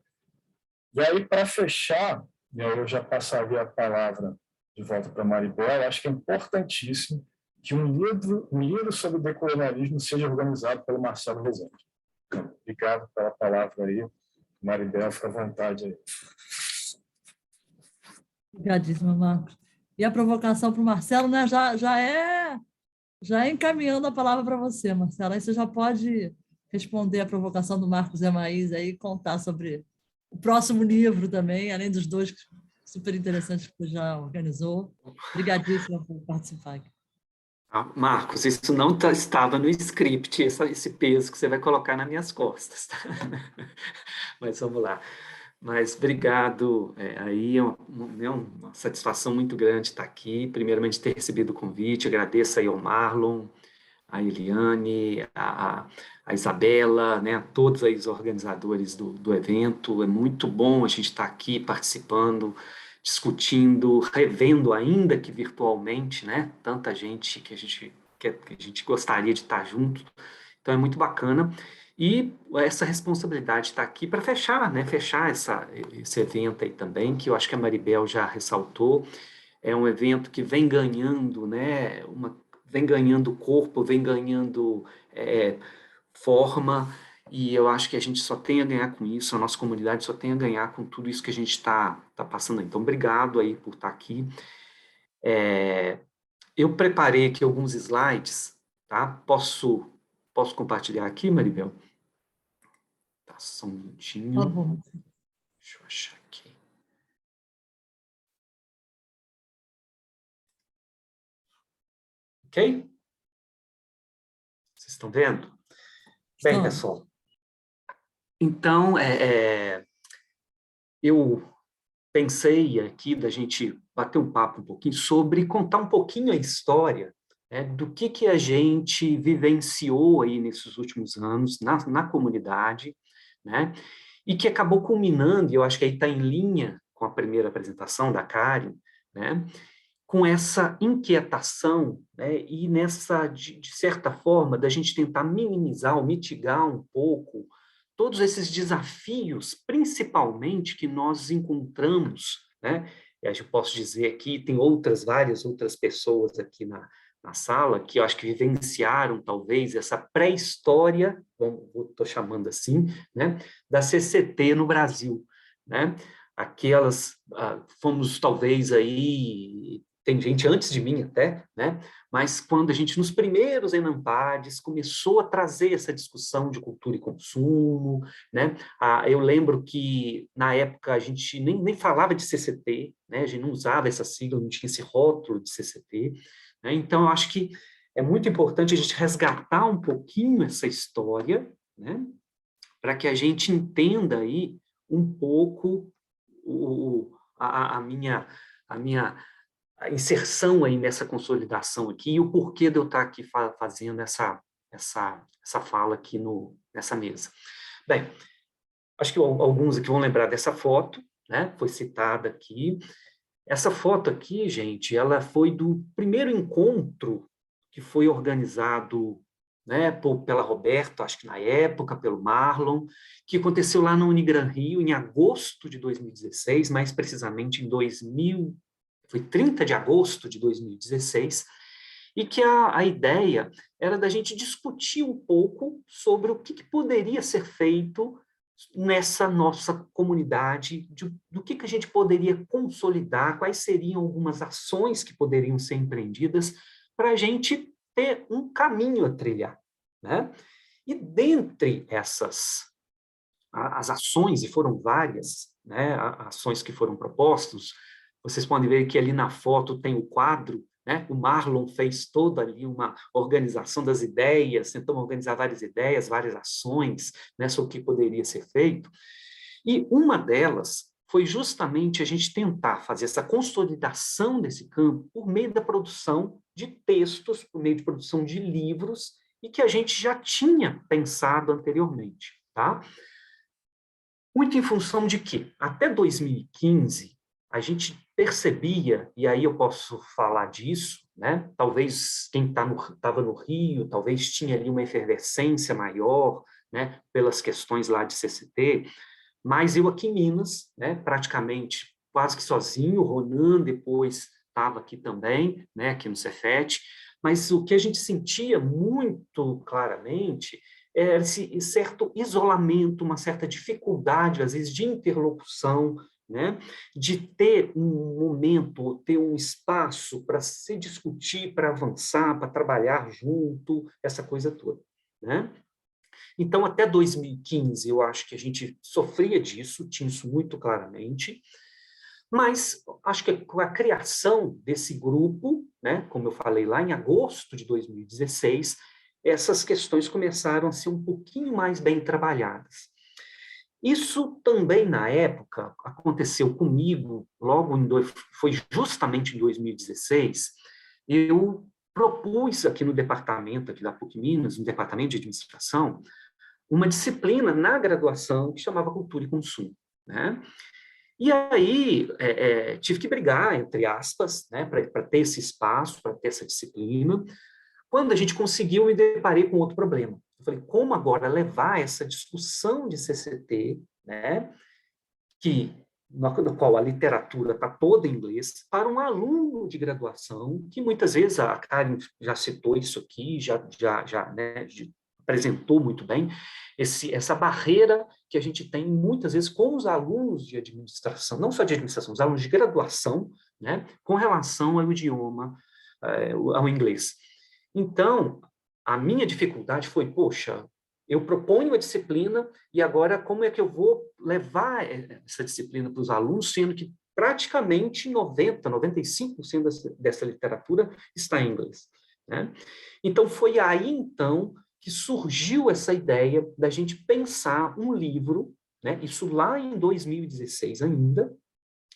[SPEAKER 4] E aí, para fechar, eu já passaria a palavra de volta para a Maribel. Acho que é importantíssimo que um livro sobre decolonialismo seja organizado pelo Marcelo Rezende. Obrigado pela palavra aí. Maribel, fica à vontade aí.
[SPEAKER 1] Obrigadíssima, Marcos. E a provocação para o Marcelo, né, já é encaminhando a palavra para você, Marcelo. Aí você já pode responder a provocação do Marcos Emaís aí, e contar sobre o próximo livro também, além dos dois super interessantes que você já organizou. Obrigadíssima por participar aqui.
[SPEAKER 5] Marcos, isso não estava no script, esse peso que você vai colocar nas minhas costas. Tá? Mas vamos lá. Mas obrigado, aí é uma satisfação muito grande estar aqui, primeiramente ter recebido o convite, agradeço aí ao Marlon, a Eliane, a Isabela, né, a todos aí os organizadores do evento. É muito bom a gente estar aqui participando, discutindo, revendo, ainda que virtualmente, né, tanta gente que a gente gostaria de estar junto. Então é muito bacana. E essa responsabilidade está aqui para fechar, né, fechar esse evento aí também, que eu acho que a Maribel já ressaltou. É um evento que vem ganhando, né, vem ganhando corpo, vem ganhando forma, e eu acho que a gente só tem a ganhar com isso, a nossa comunidade só tem a ganhar com tudo isso que a gente está passando aí. Então, obrigado aí por estar aqui. Eu preparei aqui alguns slides, tá? Posso compartilhar aqui, Maribel? Tá, só um minutinho.
[SPEAKER 1] Por favor.
[SPEAKER 5] Deixa eu achar aqui. Ok? Vocês estão vendo? Bem, pessoal, então, eu pensei aqui da gente bater um papo um pouquinho sobre contar um pouquinho a história, né, do que a gente vivenciou aí nesses últimos anos na comunidade, né, e que acabou culminando, e eu acho que aí está em linha com a primeira apresentação da Karen, né, com essa inquietação, né, e nessa, de certa forma, da gente tentar minimizar ou mitigar um pouco todos esses desafios, principalmente, que nós encontramos, né, eu posso dizer aqui, tem várias outras pessoas aqui na sala, que eu acho que vivenciaram, talvez, essa pré-história, estou chamando assim, né, da CCT no Brasil, né, fomos, talvez, aí, tem gente antes de mim até, né? Mas quando a gente, nos primeiros Enampades, começou a trazer essa discussão de cultura e consumo, né? Eu lembro que, na época, a gente nem falava de CCT, né? A gente não usava essa sigla, não tinha esse rótulo de CCT, né? Então, eu acho que é muito importante a gente resgatar um pouquinho essa história, né? Para que a gente entenda aí um pouco a minha a inserção aí nessa consolidação aqui e o porquê de eu estar aqui fazendo essa fala aqui nessa mesa. Bem, acho que alguns aqui vão lembrar dessa foto, né? Foi citada aqui. Essa foto aqui, gente, ela foi do primeiro encontro que foi organizado, né, pela Roberta, acho que na época, pelo Marlon, que aconteceu lá no Unigran Rio, em agosto de 2016, mais precisamente em 2000, foi 30 de agosto de 2016, e que a ideia era da gente discutir um pouco sobre o que poderia ser feito nessa nossa comunidade, do que a gente poderia consolidar, quais seriam algumas ações que poderiam ser empreendidas para a gente ter um caminho a trilhar, né? E dentre essas as ações, e foram várias, né, ações que foram propostas, vocês podem ver que ali na foto tem o quadro, né, o Marlon fez toda ali uma organização das ideias, tentamos organizar várias ideias, várias ações, né, sobre o que poderia ser feito, e uma delas foi justamente a gente tentar fazer essa consolidação desse campo por meio da produção de textos, por meio de produção de livros, e que a gente já tinha pensado anteriormente, tá? Muito em função de que, até 2015, a gente percebia, e aí eu posso falar disso, né? Talvez quem estava no Rio, talvez tinha ali uma efervescência maior, né? Pelas questões lá de CCT, mas eu aqui em Minas, né? Praticamente quase que sozinho, o Ronan depois estava aqui também, né? Aqui no Cefet, mas o que a gente sentia muito claramente esse certo isolamento, uma certa dificuldade, às vezes, de interlocução, né? De ter um momento, ter um espaço para se discutir, para avançar, para trabalhar junto, essa coisa toda, né? Então, até 2015, eu acho que a gente sofria disso, tinha isso muito claramente, mas acho que com a criação desse grupo, né, como eu falei lá em agosto de 2016, essas questões começaram a ser um pouquinho mais bem trabalhadas. Isso também, na época, aconteceu comigo, foi justamente em 2016, eu propus aqui no departamento aqui da PUC Minas, no departamento de administração, uma disciplina na graduação que chamava Cultura e Consumo, né? E aí, tive que brigar, entre aspas, né, para ter esse espaço, para ter essa disciplina. Quando a gente conseguiu, eu me deparei com outro problema. Eu falei, como agora levar essa discussão de CCT, né, no qual a literatura está toda em inglês, para um aluno de graduação, que muitas vezes, a Karen já citou isso aqui, né, apresentou muito bem, essa barreira que a gente tem muitas vezes com os alunos de administração, não só de administração, os alunos de graduação, né, com relação ao idioma, ao inglês. Então, a minha dificuldade foi, poxa, eu proponho uma disciplina e agora como é que eu vou levar essa disciplina para os alunos, sendo que praticamente 95% dessa literatura está em inglês, né? Então, foi aí, então, que surgiu essa ideia da gente pensar um livro, né? Isso lá em 2016 ainda.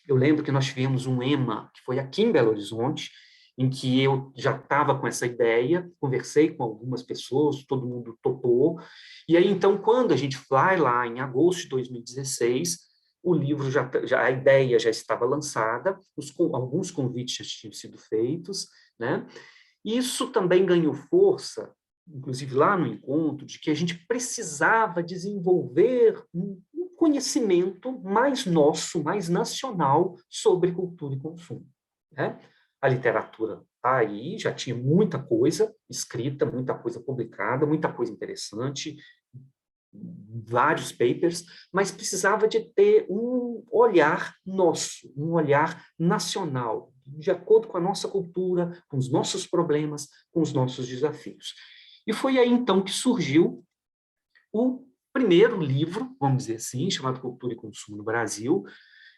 [SPEAKER 5] Eu lembro que nós tivemos um EMA, que foi aqui em Belo Horizonte, em que eu já estava com essa ideia, conversei com algumas pessoas, todo mundo topou, e aí, então, quando a gente vai lá em agosto de 2016, o livro a ideia já estava lançada, alguns convites já tinham sido feitos, né? Isso também ganhou força, inclusive lá no encontro, de que a gente precisava desenvolver um conhecimento mais nosso, mais nacional, sobre cultura e consumo, né? A literatura está aí, já tinha muita coisa escrita, muita coisa publicada, muita coisa interessante, vários papers, mas precisava de ter um olhar nosso, um olhar nacional, de acordo com a nossa cultura, com os nossos problemas, com os nossos desafios. E foi aí, então, que surgiu o primeiro livro, vamos dizer assim, chamado Cultura e Consumo no Brasil,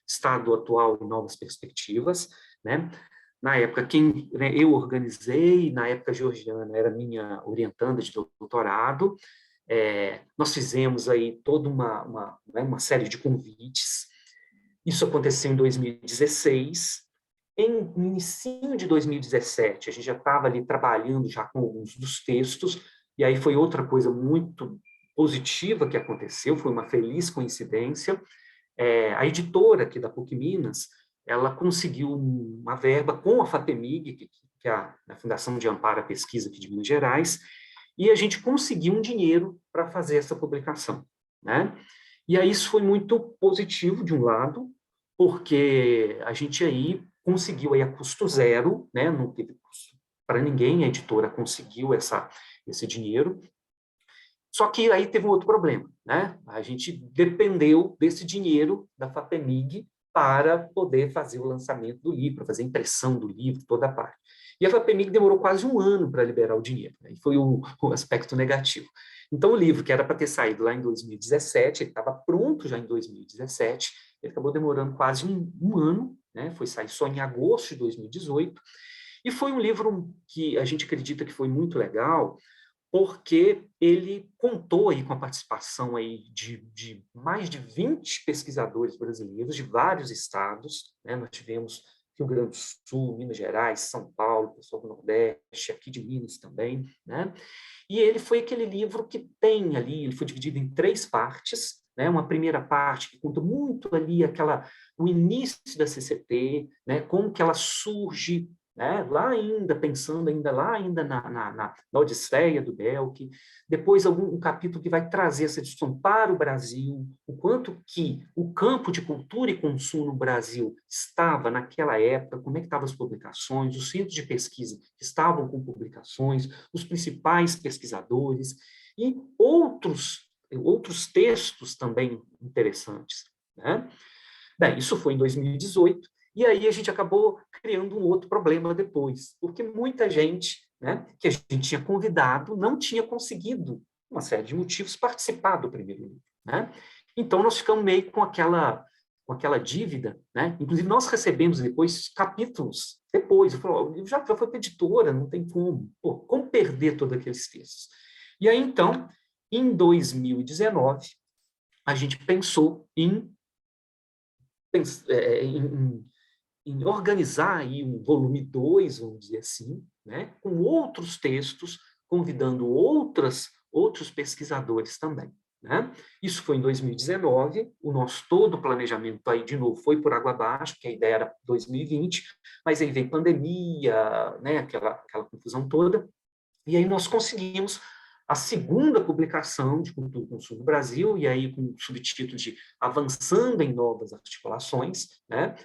[SPEAKER 5] Estado Atual e Novas Perspectivas, né? Na época, eu organizei, na época a Georgiana era minha orientanda de doutorado, nós fizemos aí toda uma série de convites. Isso aconteceu em 2016. No início de 2017, a gente já estava ali trabalhando já com alguns dos textos, e aí foi outra coisa muito positiva que aconteceu, foi uma feliz coincidência. A editora aqui da PUC Minas, ela conseguiu uma verba com a FAPEMIG, que é a Fundação de Amparo à Pesquisa aqui de Minas Gerais, e a gente conseguiu um dinheiro para fazer essa publicação, né? E aí isso foi muito positivo, de um lado, porque a gente aí conseguiu aí a custo zero, né? Não teve custo para ninguém, a editora conseguiu esse dinheiro. Só que aí teve um outro problema, né? A gente dependeu desse dinheiro da FAPEMIG para poder fazer o lançamento do livro, para fazer a impressão do livro, toda a parte. E a FAPEMIG demorou quase um ano para liberar o dinheiro, né? E foi o aspecto negativo. Então, o livro, que era para ter saído lá em 2017, ele estava pronto já em 2017, ele acabou demorando quase um ano, né? Foi sair só em agosto de 2018, e foi um livro que a gente acredita que foi muito legal, porque ele contou aí com a participação aí de mais de 20 pesquisadores brasileiros de vários estados, né? Nós tivemos Rio Grande do Sul, Minas Gerais, São Paulo, pessoal do Nordeste, aqui de Minas também, né? E ele foi aquele livro que tem ali, ele foi dividido em 3 partes, né? Uma primeira parte que conta muito ali o início da CCT, né? Como que ela surge, né? Lá ainda, pensando lá ainda na Odisseia do Belk, depois um capítulo que vai trazer essa discussão para o Brasil, o quanto que o campo de cultura e consumo no Brasil estava naquela época, como é que estavam as publicações, os centros de pesquisa que estavam com publicações, os principais pesquisadores e outros textos também interessantes, né? Bem, isso foi em 2018, e aí a gente acabou criando um outro problema depois, porque muita gente, né, que a gente tinha convidado não tinha conseguido, uma série de motivos, participar do primeiro livro, né? Então, nós ficamos meio com aquela dívida, né? Inclusive, nós recebemos depois capítulos, depois, eu falei, o livro já foi para a editora, não tem como. Pô, como perder todos aqueles textos? E aí, então, em 2019, a gente pensou em organizar aí um volume 2, vamos dizer assim, né, com outros textos, convidando outros pesquisadores também, né? Isso foi em 2019, o nosso todo planejamento aí, de novo, foi por água abaixo, porque a ideia era 2020, mas aí veio pandemia, né, aquela confusão toda, e aí nós conseguimos a segunda publicação de Cultura e Consumo no Brasil, e aí com o subtítulo de Avançando em Novas Articulações, né?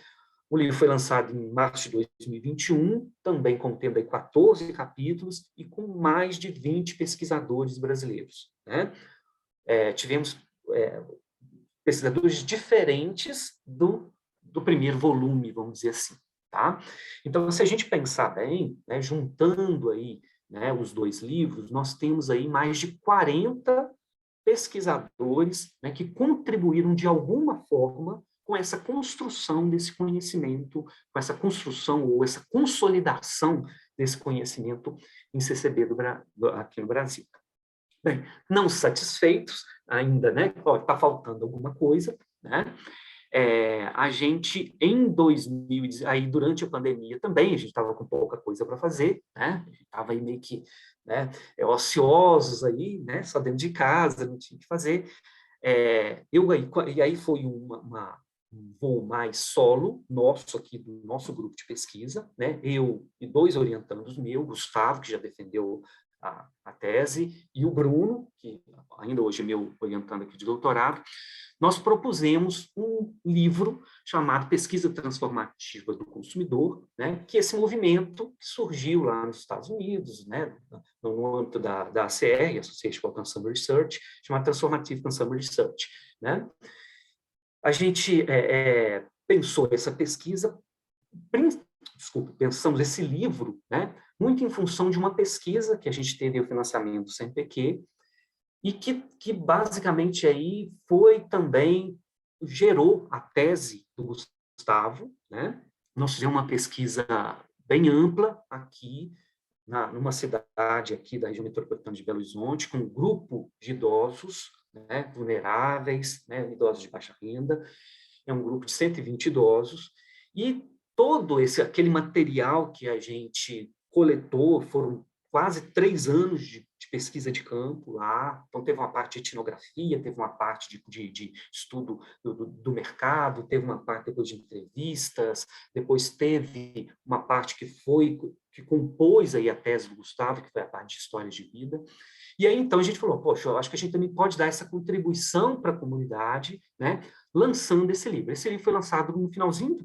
[SPEAKER 5] O livro foi lançado em março de 2021, também contendo aí 14 capítulos e com mais de 20 pesquisadores brasileiros, né? Tivemos pesquisadores diferentes do primeiro volume, vamos dizer assim, tá? Então, se a gente pensar bem, né, juntando aí, né, os 2 livros, nós temos aí mais de 40 pesquisadores, né, que contribuíram de alguma forma com essa construção desse conhecimento, com essa construção ou essa consolidação desse conhecimento em CCB aqui no Brasil. Bem, não satisfeitos ainda, né? Está faltando alguma coisa, né? A gente, em 2000, aí durante a pandemia também, a gente estava com pouca coisa para fazer, né? A gente estava aí meio que, né, ociosos aí, né? Só dentro de casa, não tinha o que fazer. E aí foi um voo mais solo, nosso aqui, do nosso grupo de pesquisa, né? Eu e 2 orientandos meus, Gustavo, que já defendeu a tese, e o Bruno, que ainda hoje é meu orientando aqui de doutorado, nós propusemos um livro chamado Pesquisa Transformativa do Consumidor, né, que é esse movimento que surgiu lá nos Estados Unidos, né, no âmbito da ACR, Association for Consumer Research, chamado Transformative Consumer Research, né? A gente pensou essa pesquisa, pensamos esse livro, né, muito em função de uma pesquisa que a gente teve o financiamento do CNPq, e que basicamente aí foi também, gerou a tese do Gustavo, né? Nós fizemos uma pesquisa bem ampla aqui, numa cidade aqui da região metropolitana de Belo Horizonte, com um grupo de idosos, né, vulneráveis, né, idosos de baixa renda, é um grupo de 120 idosos, e todo aquele material que a gente coletou, foram quase 3 anos de pesquisa de campo lá. Então, teve uma parte de etnografia, teve uma parte de estudo do mercado, teve uma parte depois de entrevistas, depois teve uma parte que compôs aí a tese do Gustavo, que foi a parte de histórias de vida. E aí, então, a gente falou, poxa, eu acho que a gente também pode dar essa contribuição para a comunidade, né, lançando esse livro. Esse livro foi lançado no finalzinho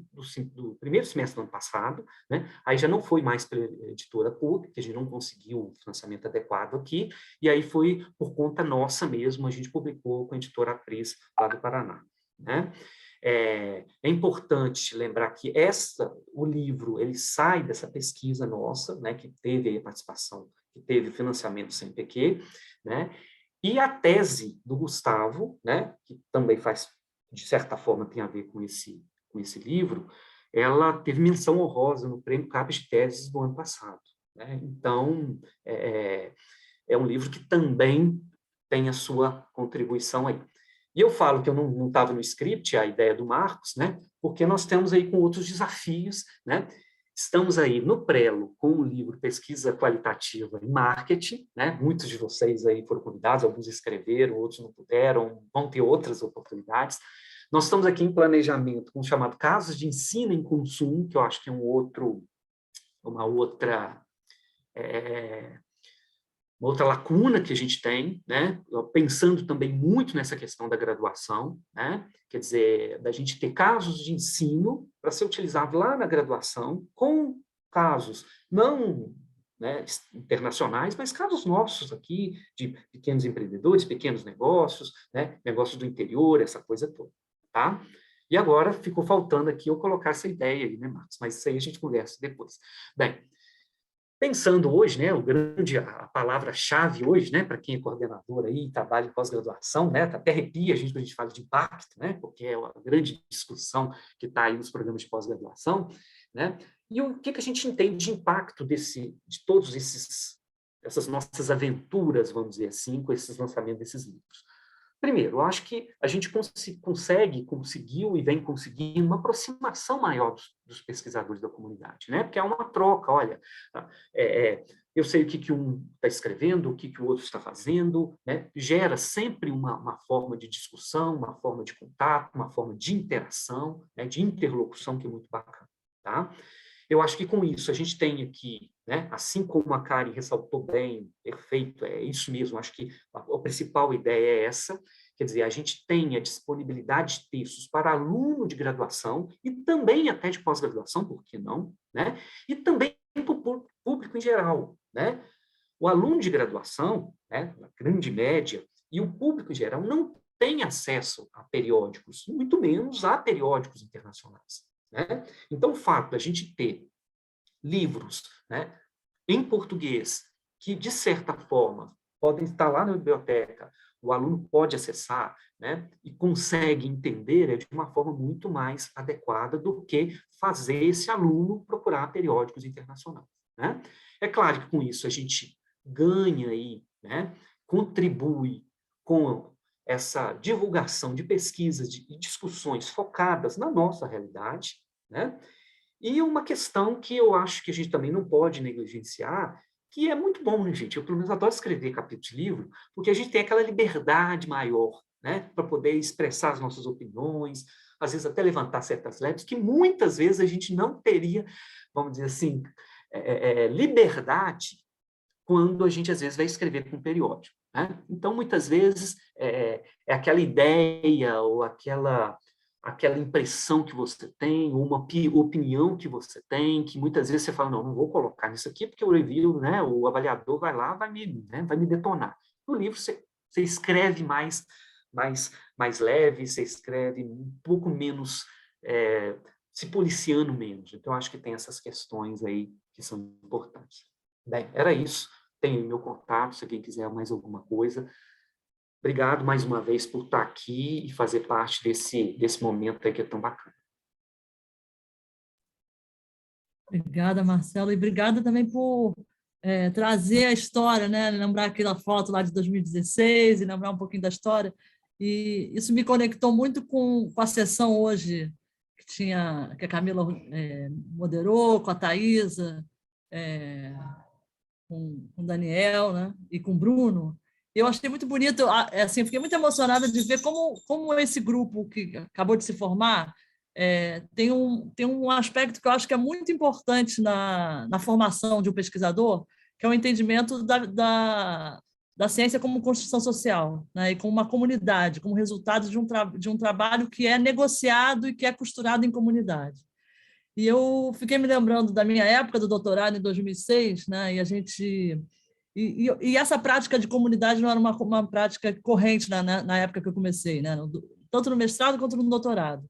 [SPEAKER 5] do primeiro semestre do ano passado, né, aí já não foi mais pela editora pública, que a gente não conseguiu o financiamento adequado aqui, e aí foi por conta nossa mesmo, a gente publicou com a editora Apris, lá do Paraná, né. É importante lembrar que o livro ele sai dessa pesquisa nossa, né, que teve aí a participação, que teve financiamento sem PQ, né, e a tese do Gustavo, né, que também faz, de certa forma, tem a ver com esse livro, ela teve menção honrosa no Prêmio CAPES de Teses do ano passado, né. Então, é um livro que também tem a sua contribuição aí. E eu falo que eu não estava no script, a ideia do Marcos, né, porque nós temos aí com outros desafios, né. Estamos aí no Prelo com o livro Pesquisa Qualitativa em Marketing, né? Muitos de vocês aí foram convidados, alguns escreveram, outros não puderam, vão ter outras oportunidades. Nós estamos aqui em planejamento com o chamado Casos de Ensino em Consumo, que eu acho que é uma outra lacuna que a gente tem, né? Pensando também muito nessa questão da graduação, né? Quer dizer, da gente ter casos de ensino para ser utilizado lá na graduação, com casos não, né, internacionais, mas casos nossos aqui, de pequenos empreendedores, pequenos negócios, né, negócios do interior, essa coisa toda, tá? E agora ficou faltando aqui eu colocar essa ideia aí, né, Marcos? Mas isso aí a gente conversa depois. Bem, pensando hoje, né, a palavra-chave hoje, né, para quem é coordenador aí, trabalha em pós-graduação, né, até arrepia a gente quando a gente fala de impacto, né, porque é uma grande discussão que está aí nos programas de pós-graduação, né, e o que a gente entende de impacto de todos essas nossas aventuras, vamos dizer assim, com esses lançamentos desses livros. Primeiro, eu acho que a gente conseguiu e vem conseguindo uma aproximação maior dos pesquisadores da comunidade, né? Porque é uma troca, olha, eu sei o que um está escrevendo, o que o outro está fazendo, né? Gera sempre uma forma de discussão, uma forma de contato, uma forma de interação, né? De interlocução, que é muito bacana, tá? Eu acho que com isso a gente tem aqui, né, assim como a Karen ressaltou bem, perfeito, é isso mesmo, acho que a principal ideia é essa, quer dizer, a gente tem a disponibilidade de textos para aluno de graduação e também até de pós-graduação, por que não, né? E também para o público em geral, né? O aluno de graduação, né, na grande média, e o público em geral não tem acesso a periódicos, muito menos a periódicos internacionais, né? Então, o fato da gente ter livros, né, em português, que, de certa forma, podem estar lá na biblioteca, o aluno pode acessar, né, e consegue entender de uma forma muito mais adequada do que fazer esse aluno procurar periódicos internacionais, né? É claro que, com isso, a gente ganha aí, né, contribui com essa divulgação de pesquisas e discussões focadas na nossa realidade, né? E uma questão que eu acho que a gente também não pode negligenciar, que é muito bom, né, gente? Eu, pelo menos, adoro escrever capítulos de livro, porque a gente tem aquela liberdade maior, né, para poder expressar as nossas opiniões, às vezes até levantar certas leves, que muitas vezes a gente não teria, vamos dizer assim, liberdade quando a gente, às vezes, vai escrever com um periódico, né? Então, muitas vezes, é aquela ideia ou aquela impressão que você tem, ou uma opinião que você tem, que muitas vezes você fala, não vou colocar nisso aqui, porque o review, né, o avaliador vai lá, vai me detonar. No livro, você escreve mais leve, você escreve um pouco menos, se policiando menos. Então, acho que tem essas questões aí que são importantes. Bem, era isso. Tem meu contato, se alguém quiser mais alguma coisa. Obrigado mais uma vez por estar aqui e fazer parte desse momento aí que é tão bacana.
[SPEAKER 1] Obrigada, Marcelo, e obrigada também por trazer a história, né? Lembrar aquela foto lá de 2016 e lembrar um pouquinho da história. E isso me conectou muito com a sessão hoje que a Camila moderou, com a Thaisa, o Daniel, né, e com o Bruno. Eu achei muito bonito, assim, fiquei muito emocionada de ver como esse grupo que acabou de se formar tem um aspecto que eu acho que é muito importante na formação de um pesquisador, que é o entendimento da ciência como construção social, né, e como uma comunidade, como resultado de um trabalho que é negociado e que é costurado em comunidade. E eu fiquei me lembrando da minha época do doutorado, em 2006, né, e a gente... E essa prática de comunidade não era uma prática corrente na época que eu comecei, né, tanto no mestrado quanto no doutorado.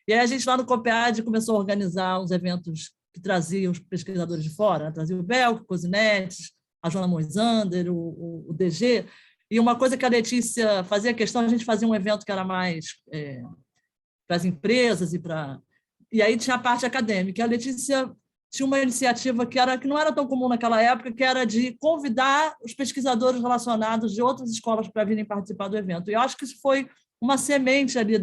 [SPEAKER 1] E aí a gente lá no COPEAD começou a organizar uns eventos que traziam os pesquisadores de fora, né? Trazia o Belco, o Cosinetes, a Joana Moisander, o DG, e uma coisa que a Letícia fazia questão, a gente fazia um evento que era mais para as empresas e aí tinha a parte acadêmica. A Letícia tinha uma iniciativa que não era tão comum naquela época, que era de convidar os pesquisadores relacionados de outras escolas para virem participar do evento. E eu acho que isso foi uma semente ali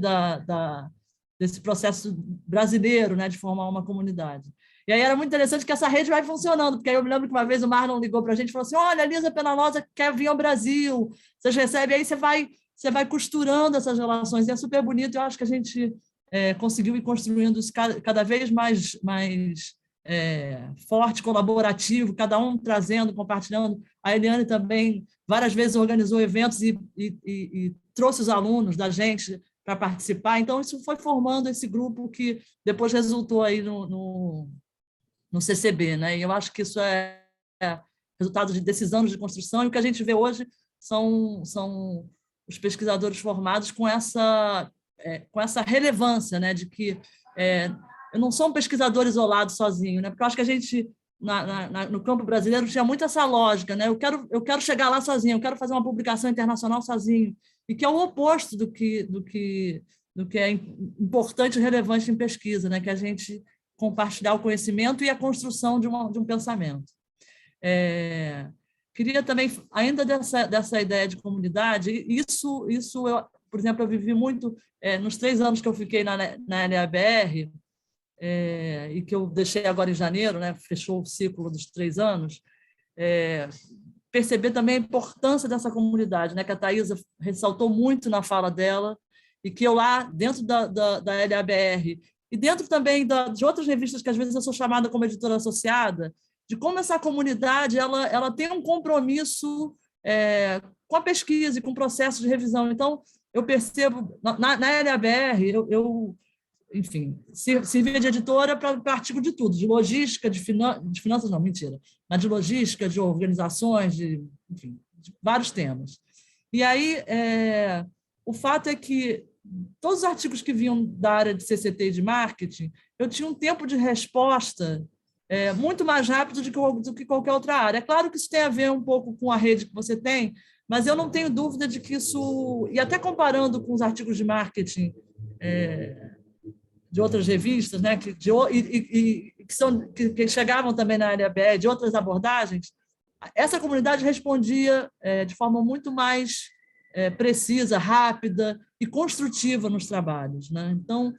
[SPEAKER 1] desse processo brasileiro, né, de formar uma comunidade. E aí era muito interessante que essa rede vai funcionando, porque aí eu me lembro que uma vez o Marlon ligou para a gente e falou assim, olha, a Lisa Penalosa quer vir ao Brasil, vocês recebem, aí você vai costurando essas relações, e é super bonito, eu acho que a gente conseguiu ir construindo isso cada vez mais forte, colaborativo, cada um trazendo, compartilhando. A Eliane também várias vezes organizou eventos e trouxe os alunos da gente para participar. Então, isso foi formando esse grupo que depois resultou aí no CCB, né? E eu acho que isso é resultado desses anos de construção, e o que a gente vê hoje são os pesquisadores formados com essa relevância, né? De que eu não sou um pesquisador isolado sozinho, né? Porque eu acho que a gente, no campo brasileiro, tinha muito essa lógica, né? Eu quero chegar lá sozinho, eu quero fazer uma publicação internacional sozinho, e que é o oposto do que é importante e relevante em pesquisa, né? Que é a gente compartilhar o conhecimento e a construção de um pensamento. Queria também, ainda dessa ideia de comunidade, isso eu, por exemplo, eu vivi muito nos 3 anos que eu fiquei na LABR, e que eu deixei agora em janeiro, né? Fechou o ciclo dos 3 anos, perceber também a importância dessa comunidade, né, que a Thaisa ressaltou muito na fala dela, e que eu lá, dentro da LABR, e dentro também de outras revistas que às vezes eu sou chamada como editora associada, de como essa comunidade ela tem um compromisso com a pesquisa e com o processo de revisão. Então, eu percebo, na LABR, enfim, servia de editora para artigo de tudo, de logística, de finanças, não, mentira, mas de logística, de organizações, enfim, de vários temas. E aí, o fato é que todos os artigos que vinham da área de CCT e de marketing, eu tinha um tempo de resposta muito mais rápido do que qualquer outra área. É claro que isso tem a ver um pouco com a rede que você tem, mas eu não tenho dúvida de que isso, e até comparando com os artigos de marketing de outras revistas, né, que chegavam também na área BE, de outras abordagens, essa comunidade respondia de forma muito mais precisa, rápida e construtiva nos trabalhos, né? Então,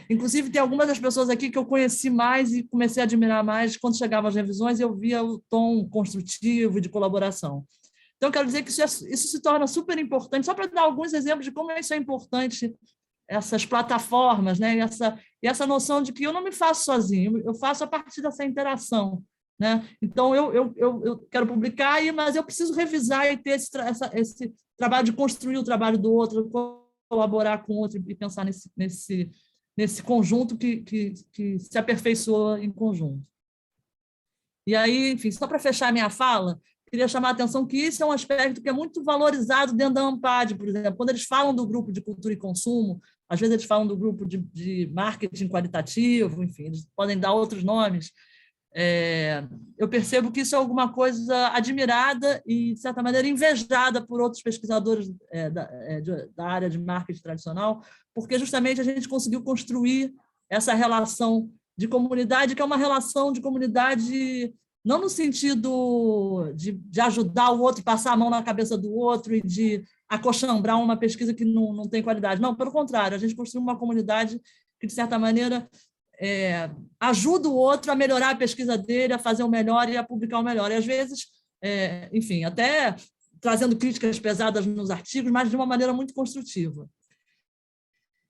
[SPEAKER 1] inclusive, tem algumas das pessoas aqui que eu conheci mais e comecei a admirar mais quando chegavam as revisões, eu via o tom construtivo e de colaboração. Então, quero dizer que isso se torna super importante, só para dar alguns exemplos de como isso é importante, essas plataformas, né? E essa noção de que eu não me faço sozinho, eu faço a partir dessa interação, né? Então, eu quero publicar, mas eu preciso revisar e ter esse trabalho de construir o trabalho do outro, colaborar com o outro e pensar nesse conjunto que se aperfeiçoa em conjunto. E aí, enfim, só para fechar a minha fala, queria chamar a atenção que isso é um aspecto que é muito valorizado dentro da ANPAD, por exemplo. Quando eles falam do grupo de cultura e consumo, às vezes eles falam do grupo de marketing qualitativo, enfim, eles podem dar outros nomes. Eu percebo que isso é alguma coisa admirada e, de certa maneira, invejada por outros pesquisadores da área de marketing tradicional, porque justamente a gente conseguiu construir essa relação de comunidade, que é uma relação de comunidade não no sentido de ajudar o outro, passar a mão na cabeça do outro e de acochambrar uma pesquisa que não tem qualidade. Não, pelo contrário, a gente construiu uma comunidade que, de certa maneira, ajuda o outro a melhorar a pesquisa dele, a fazer o melhor e a publicar o melhor. E, às vezes, enfim, até trazendo críticas pesadas nos artigos, mas de uma maneira muito construtiva.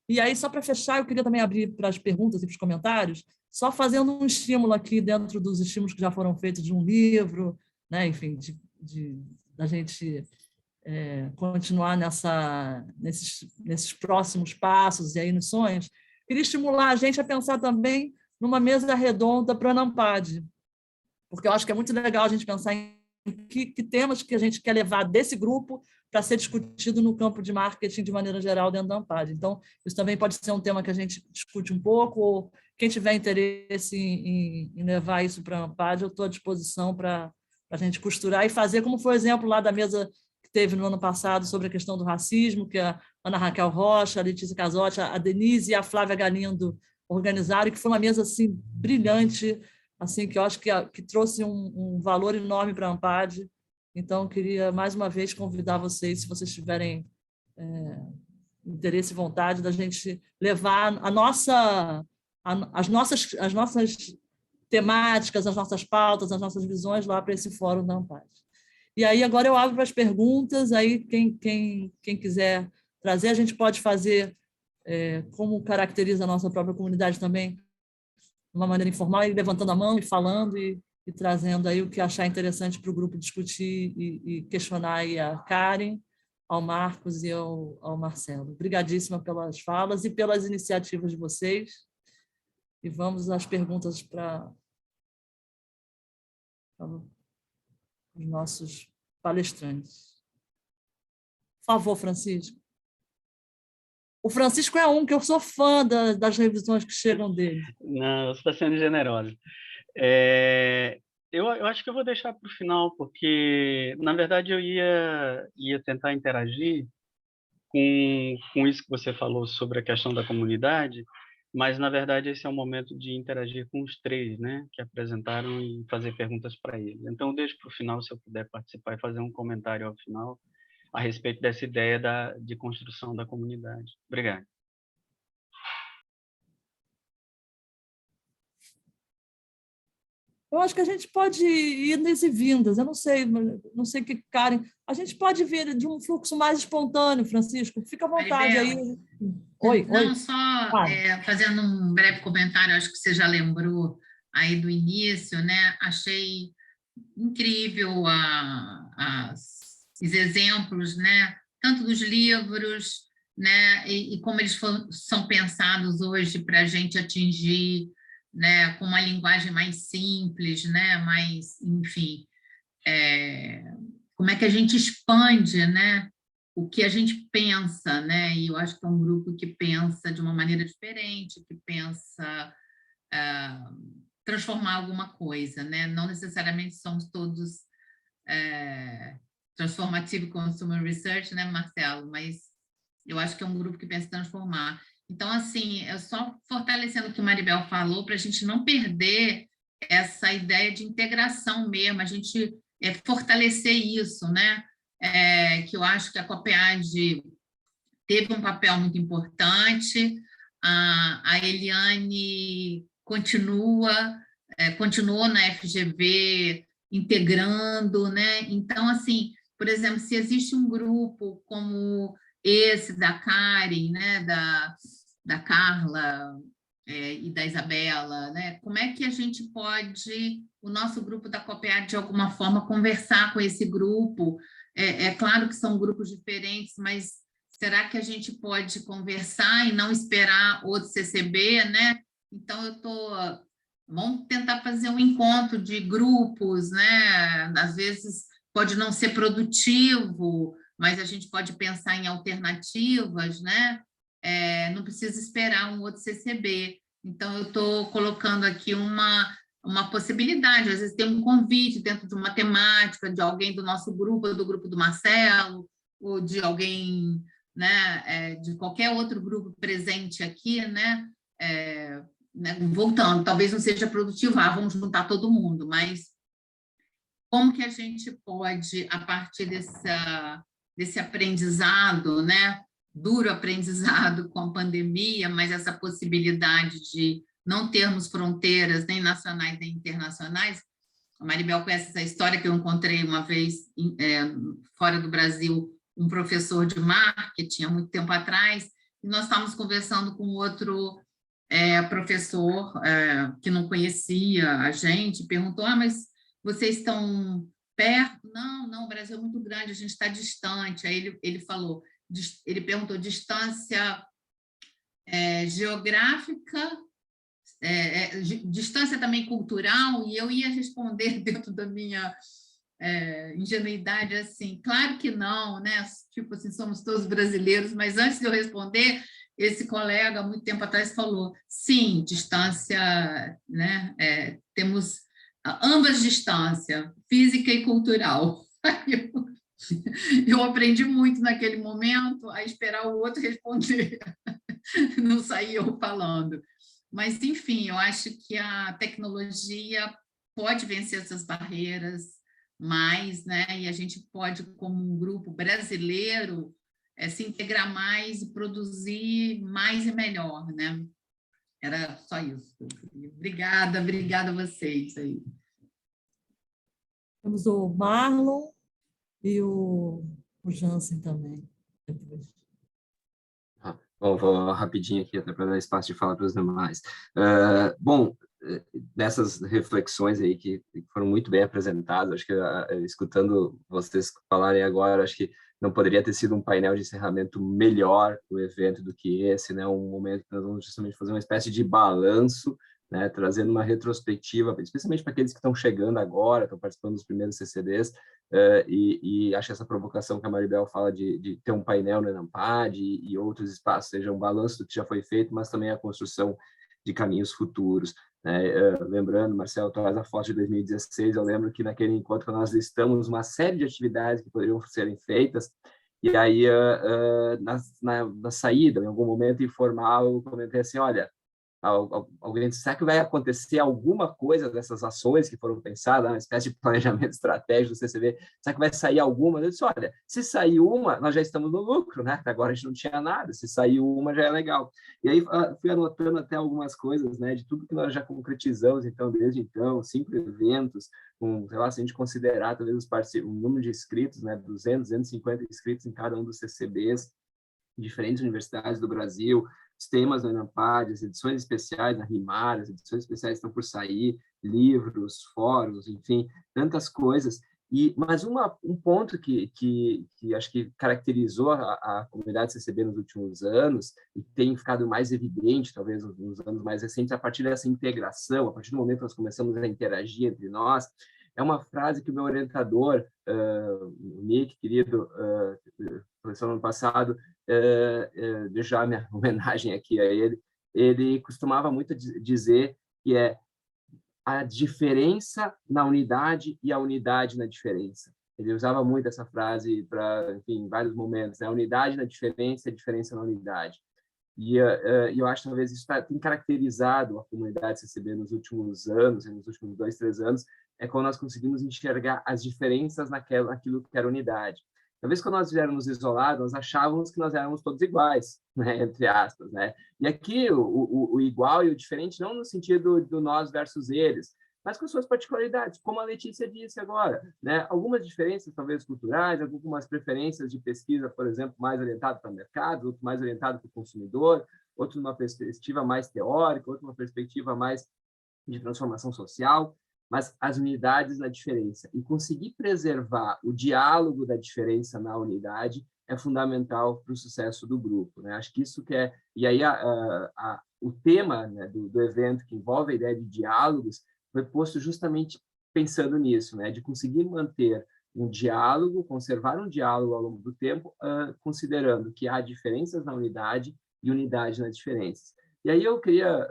[SPEAKER 1] E aí, só para fechar, eu queria também abrir para as perguntas e para os comentários, só fazendo um estímulo aqui dentro dos estímulos que já foram feitos de um livro, né? Enfim, da gente continuar nesses próximos passos e aí nos sonhos. Queria estimular a gente a pensar também numa mesa redonda para a Nampad, porque eu acho que é muito legal a gente pensar em que temas que a gente quer levar desse grupo para ser discutido no campo de marketing de maneira geral dentro da Nampad. Então, isso também pode ser um tema que a gente discute um pouco, ou quem tiver interesse em levar isso para a Nampad, eu estou à disposição para a gente costurar e fazer, como foi o exemplo lá da mesa que teve no ano passado sobre a questão do racismo, que a Ana Raquel Rocha, a Letícia Casotti, a Denise e a Flávia Galindo organizaram, que foi uma mesa assim, brilhante, assim, que eu acho que trouxe um valor enorme para a Nampad. Então, queria, mais uma vez, convidar vocês, se vocês tiverem interesse e vontade, da gente levar as nossas temáticas, as nossas pautas, as nossas visões lá para esse fórum da Nampad. E aí, agora eu abro para as perguntas, aí quem quiser trazer, a gente pode fazer, como caracteriza a nossa própria comunidade também, de uma maneira informal, e levantando a mão e falando e trazendo aí o que achar interessante para o grupo discutir e questionar aí a Karen, ao Marcos e ao Marcelo. Obrigadíssima pelas falas e pelas iniciativas de vocês. E vamos às perguntas para os nossos palestrantes. Por favor, Francisco. O Francisco é que eu sou fã das revisões que chegam dele.
[SPEAKER 6] Não, você está sendo generosa. Eu acho que eu vou deixar para o final, porque, na verdade, eu ia tentar interagir com isso que você falou sobre a questão da comunidade, mas, na verdade, esse é o momento de interagir com os três, né, que apresentaram e fazer perguntas para eles. Então, eu deixo para o final, se eu puder participar e fazer um comentário ao final a respeito dessa ideia de construção da comunidade. Obrigado.
[SPEAKER 1] Eu acho que a gente pode ir idas e vindas. Eu não sei o que, Karen. A gente pode vir de um fluxo mais espontâneo, Francisco. Fica à vontade aí. Oi.
[SPEAKER 7] Não, só fazendo um breve comentário, acho que você já lembrou aí do início, né? Achei incrível os exemplos, né? Tanto dos livros, né? E como eles são pensados hoje para a gente atingir, né, com uma linguagem mais simples, né, mais, enfim, como é que a gente expande, né, o que a gente pensa, né, e eu acho que é um grupo que pensa de uma maneira diferente, que pensa transformar alguma coisa, né, não necessariamente somos todos Transformative Consumer Research, né, Marcelo, mas eu acho que é um grupo que pensa em transformar. Então, assim, é só fortalecendo o que o Maribel falou, para a gente não perder essa ideia de integração mesmo, a gente fortalecer isso, né? Que eu acho que a COPEAD teve um papel muito importante, a Eliane continuou na FGV integrando, né? Então, assim, por exemplo, se existe um grupo como esse da Karen, né, da Carla e da Isabela, né, como é que a gente pode, o nosso grupo da COPEAD, de alguma forma, conversar com esse grupo? É claro que são grupos diferentes, mas será que a gente pode conversar e não esperar outro CCB, né? Então, vamos tentar fazer um encontro de grupos, né? Às vezes pode não ser produtivo, mas a gente pode pensar em alternativas, né? Não precisa esperar um outro CCB. Então, eu estou colocando aqui uma possibilidade, às vezes tem um convite dentro de uma temática, de alguém do nosso grupo, do grupo do Marcelo, ou de alguém, né, de qualquer outro grupo presente aqui, né? Voltando, talvez não seja produtivo, vamos juntar todo mundo, mas como que a gente pode, a partir desse aprendizado, né, duro aprendizado com a pandemia, mas essa possibilidade de não termos fronteiras nem nacionais nem internacionais. A Maribel conhece essa história que eu encontrei uma vez fora do Brasil, um professor de marketing, há muito tempo atrás, e nós estávamos conversando com outro professor que não conhecia a gente, perguntou, mas vocês estão perto? Não, o Brasil é muito grande, a gente está distante. Aí ele falou, ele perguntou distância geográfica, distância também cultural, e eu ia responder dentro da minha ingenuidade assim, claro que não, né? Tipo assim, somos todos brasileiros, mas antes de eu responder, esse colega, muito tempo atrás, falou, sim, distância, né? Temos ambas distância, física e cultural. Eu aprendi muito naquele momento a esperar o outro responder, não sair eu falando. Mas, enfim, eu acho que a tecnologia pode vencer essas barreiras mais, né? E a gente pode, como um grupo brasileiro, se integrar mais e produzir mais e melhor, né? Era só isso. Obrigada a vocês aí.
[SPEAKER 1] Temos o Marlon e o Jansen também.
[SPEAKER 8] Bom, vou rapidinho aqui, até para dar espaço de fala para os demais. Nessas reflexões aí que foram muito bem apresentadas, acho que escutando vocês falarem agora, acho que não poderia ter sido um painel de encerramento melhor o evento do que esse, né? Um momento que nós vamos justamente fazer uma espécie de balanço, né? Trazendo uma retrospectiva, especialmente para aqueles que estão chegando agora, estão participando dos primeiros CCDs, e acho que essa provocação que a Maribel fala de ter um painel no Enampad e outros espaços, seja um balanço do que já foi feito, mas também a construção de caminhos futuros. Lembrando, Marcelo, traz a foto de 2016, eu lembro que naquele encontro nós listamos uma série de atividades que poderiam serem feitas, e aí na saída, em algum momento informal, eu comentei assim, olha, alguém disse, será que vai acontecer alguma coisa dessas ações que foram pensadas, uma espécie de planejamento estratégico do CCB, será que vai sair alguma? Eu disse, olha, se sair uma, nós já estamos no lucro, né? Até agora a gente não tinha nada, se sair uma já é legal. E aí fui anotando até algumas coisas, né, de tudo que nós já concretizamos, então, desde então, 5 eventos, sei lá, se a gente considerar talvez o número de inscritos, né, 200, 250 inscritos em cada um dos CCBs, diferentes universidades do Brasil, os temas do Enampad, as edições especiais da RIMAR, as edições especiais estão por sair, livros, fóruns, enfim, tantas coisas. Mas um ponto que acho que caracterizou a comunidade CCB nos últimos anos, e tem ficado mais evidente, talvez, nos anos mais recentes, a partir dessa integração, a partir do momento que nós começamos a interagir entre nós, é uma frase que o meu orientador, o Nick, querido, professor no ano passado, deixar minha homenagem aqui a ele costumava muito dizer que é a diferença na unidade e a unidade na diferença. Ele usava muito essa frase para, enfim, em vários momentos, né? A unidade na diferença e a diferença na unidade. E eu acho que talvez isso tem caracterizado a comunidade CCB nos últimos anos, nos últimos 2, 3 anos, é quando nós conseguimos enxergar as diferenças naquilo que era unidade. Talvez quando nós éramos isolados, nós achávamos que nós éramos todos iguais, né? Entre aspas, né? E aqui o igual e o diferente não no sentido do nós versus eles, mas com suas particularidades, como a Letícia disse agora, né? Algumas diferenças talvez culturais, algumas preferências de pesquisa, por exemplo, mais orientado para o mercado, outro mais orientado para o consumidor, outro numa perspectiva mais teórica, outro numa perspectiva mais de transformação social, mas as unidades na diferença. E conseguir preservar o diálogo da diferença na unidade é fundamental para o sucesso do grupo, né? Acho que isso que é... E aí o tema, né, do evento, que envolve a ideia de diálogos, foi posto justamente pensando nisso, né? De conseguir manter um diálogo, conservar um diálogo ao longo do tempo, considerando que há diferenças na unidade e unidade nas diferenças. E aí eu queria...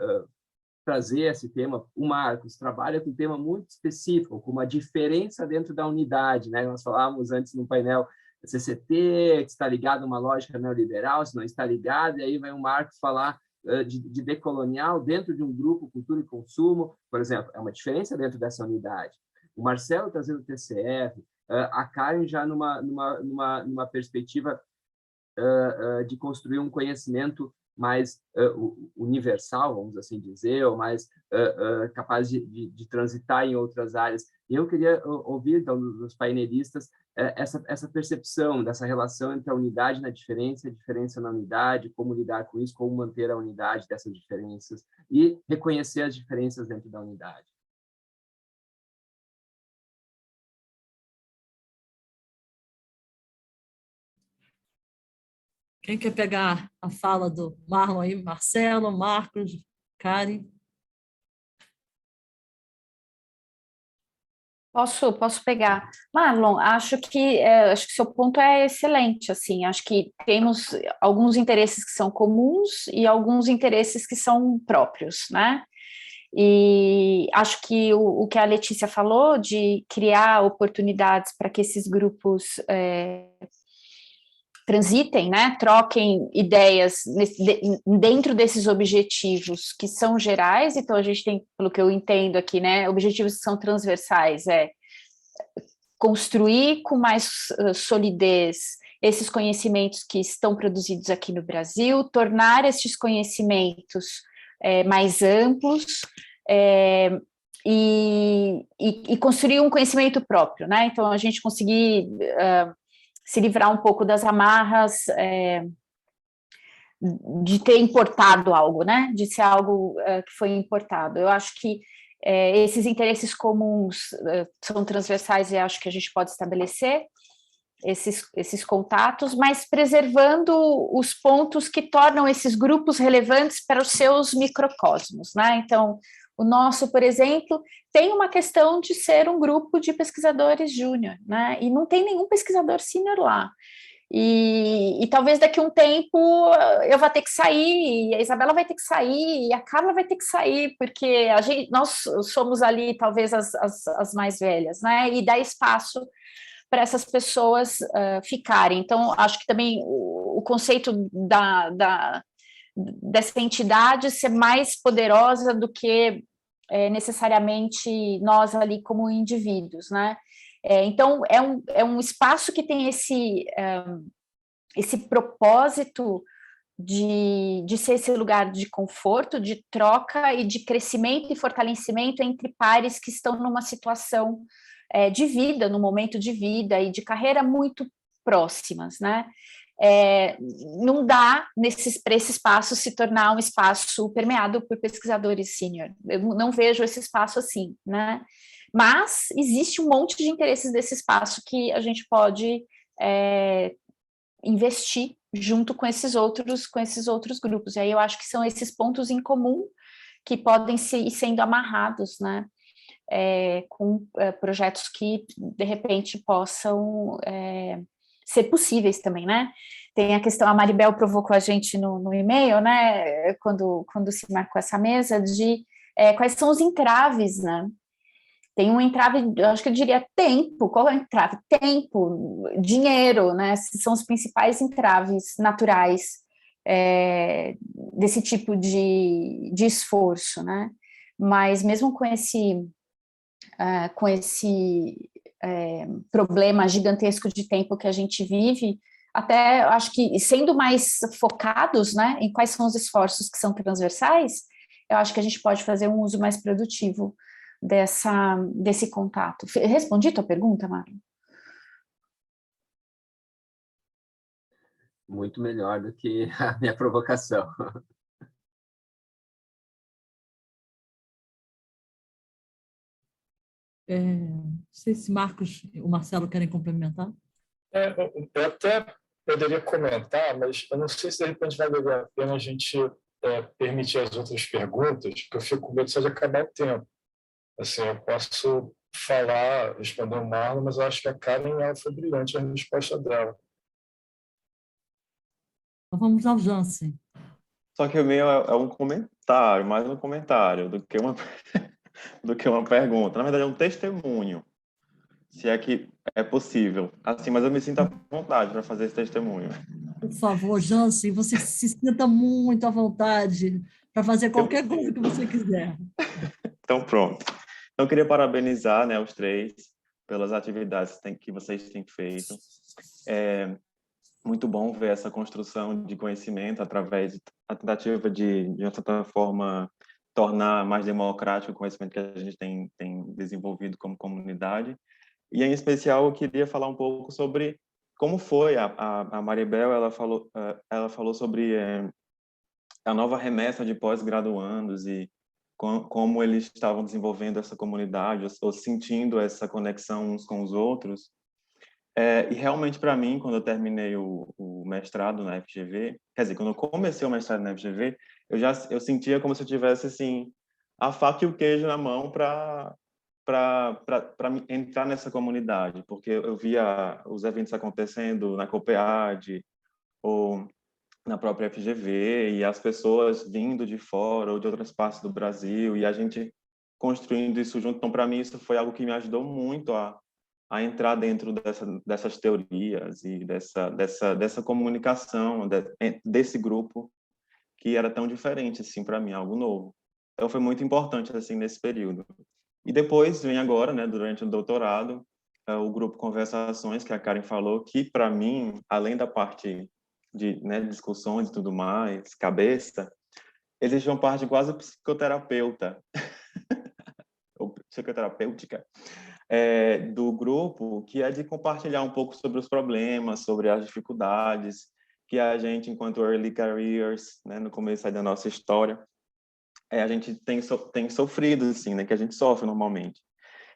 [SPEAKER 8] trazer esse tema, o Marcos trabalha com um tema muito específico, com uma diferença dentro da unidade, né? Nós falávamos antes no painel CCT, que está ligado a uma lógica neoliberal, se não está ligado, e aí vai o Marcos falar de decolonial dentro de um grupo, cultura e consumo, por exemplo, é uma diferença dentro dessa unidade. O Marcelo trazendo o TCF, a Karen já numa perspectiva de construir um conhecimento mais universal, vamos assim dizer, ou mais capaz de transitar em outras áreas. E eu queria ouvir, então, dos painelistas, essa percepção dessa relação entre a unidade na diferença, a diferença na unidade, como lidar com isso, como manter a unidade dessas diferenças e reconhecer as diferenças dentro da unidade.
[SPEAKER 1] Quem quer pegar a fala do Marlon aí? Marcelo, Marcos, Karen?
[SPEAKER 2] Posso pegar. Marlon, acho que seu ponto é excelente, assim, acho que temos alguns interesses que são comuns e alguns interesses que são próprios, né? E acho que o que a Letícia falou de criar oportunidades para que esses grupos transitem, né, troquem ideias dentro desses objetivos que são gerais, então a gente tem, pelo que eu entendo aqui, né, objetivos que são transversais, construir com mais solidez esses conhecimentos que estão produzidos aqui no Brasil, tornar esses conhecimentos mais amplos, e construir um conhecimento próprio, né, então a gente conseguir se livrar um pouco das amarras de ter importado algo, né? De ser algo que foi importado. Eu acho que esses interesses comuns são transversais e acho que a gente pode estabelecer esses contatos, mas preservando os pontos que tornam esses grupos relevantes para os seus microcosmos, né? Então, o nosso, por exemplo, tem uma questão de ser um grupo de pesquisadores júnior, né? E não tem nenhum pesquisador sênior lá. E talvez daqui a um tempo eu vá ter que sair, e a Isabela vai ter que sair, e a Carla vai ter que sair, porque nós somos ali talvez as mais velhas, né? E dá espaço para essas pessoas ficarem. Então, acho que também o conceito dessa entidade ser mais poderosa do que necessariamente nós ali como indivíduos, né? Então, é um espaço que tem esse propósito de ser esse lugar de conforto, de troca e de crescimento e fortalecimento entre pares que estão numa situação de vida, no momento de vida e de carreira muito próximas, né? Não dá para esse espaço se tornar um espaço permeado por pesquisadores sênior. Eu não vejo esse espaço assim, né? Mas existe um monte de interesses desse espaço que a gente pode investir junto com esses outros grupos. E aí eu acho que são esses pontos em comum que podem ir sendo amarrados, né? Com projetos que, de repente, possam ser possíveis também, né? Tem a questão, a Maribel provocou a gente no e-mail, né? Quando se marcou essa mesa, de quais são os entraves, né? Tem um entrave, eu acho que eu diria tempo. Qual é o entrave? Tempo, dinheiro, né? São os principais entraves naturais desse tipo de esforço, né? Mas mesmo com esse problema gigantesco de tempo que a gente vive, até acho que sendo mais focados, né, em quais são os esforços que são transversais, eu acho que a gente pode fazer um uso mais produtivo desse contato. Respondi a tua pergunta, Mário?
[SPEAKER 8] Muito melhor do que a minha provocação.
[SPEAKER 1] Não sei se Marcos e o Marcelo querem complementar.
[SPEAKER 4] Eu até poderia comentar, mas eu não sei se de repente valer a pena a gente permitir as outras perguntas, porque eu fico com medo só de acabar o tempo. Assim, eu posso falar, responder o Marlon, mas eu acho que a Karen foi brilhante a resposta dela.
[SPEAKER 1] Então vamos ao Jansen.
[SPEAKER 9] Só que o meu é um comentário, mais um comentário do que uma pergunta. Na verdade, é um testemunho, se é que é possível. Assim, mas eu me sinto à vontade para fazer esse testemunho.
[SPEAKER 1] Por favor, Jansen, você se sinta muito à vontade para fazer qualquer coisa que você quiser.
[SPEAKER 9] Então, pronto. Então, eu queria parabenizar, né, os três pelas atividades que vocês têm feito. muito bom ver essa construção de conhecimento através da tentativa de uma certa forma, tornar mais democrático o conhecimento que a gente tem desenvolvido como comunidade. E, em especial, eu queria falar um pouco sobre como foi a Maribel. Ela falou sobre a nova remessa de pós-graduandos e como eles estavam desenvolvendo essa comunidade ou sentindo essa conexão uns com os outros. E realmente, para mim, quando eu terminei o mestrado na FGV, quer dizer, quando eu comecei o mestrado na FGV, eu sentia como se eu tivesse, assim, a faca e o queijo na mão para entrar nessa comunidade, porque eu via os eventos acontecendo na COPEAD ou na própria FGV, e as pessoas vindo de fora ou de outras partes do Brasil, e a gente construindo isso junto. Então, para mim, isso foi algo que me ajudou muito a entrar dentro dessas teorias e dessa comunicação, desse grupo que era tão diferente, assim, para mim, algo novo. Então, foi muito importante, assim, nesse período. E depois vem agora, né, durante o doutorado, o grupo Conversações, que a Karen falou, que, para mim, além da parte de, né, discussões e tudo mais, cabeça, existe uma parte quase psicoterapeuta, ou psicoterapêutica, do grupo, que é de compartilhar um pouco sobre os problemas, sobre as dificuldades que a gente, enquanto early careers, né, no começo aí da nossa história, a gente tem sofrido, assim, né, que a gente sofre normalmente.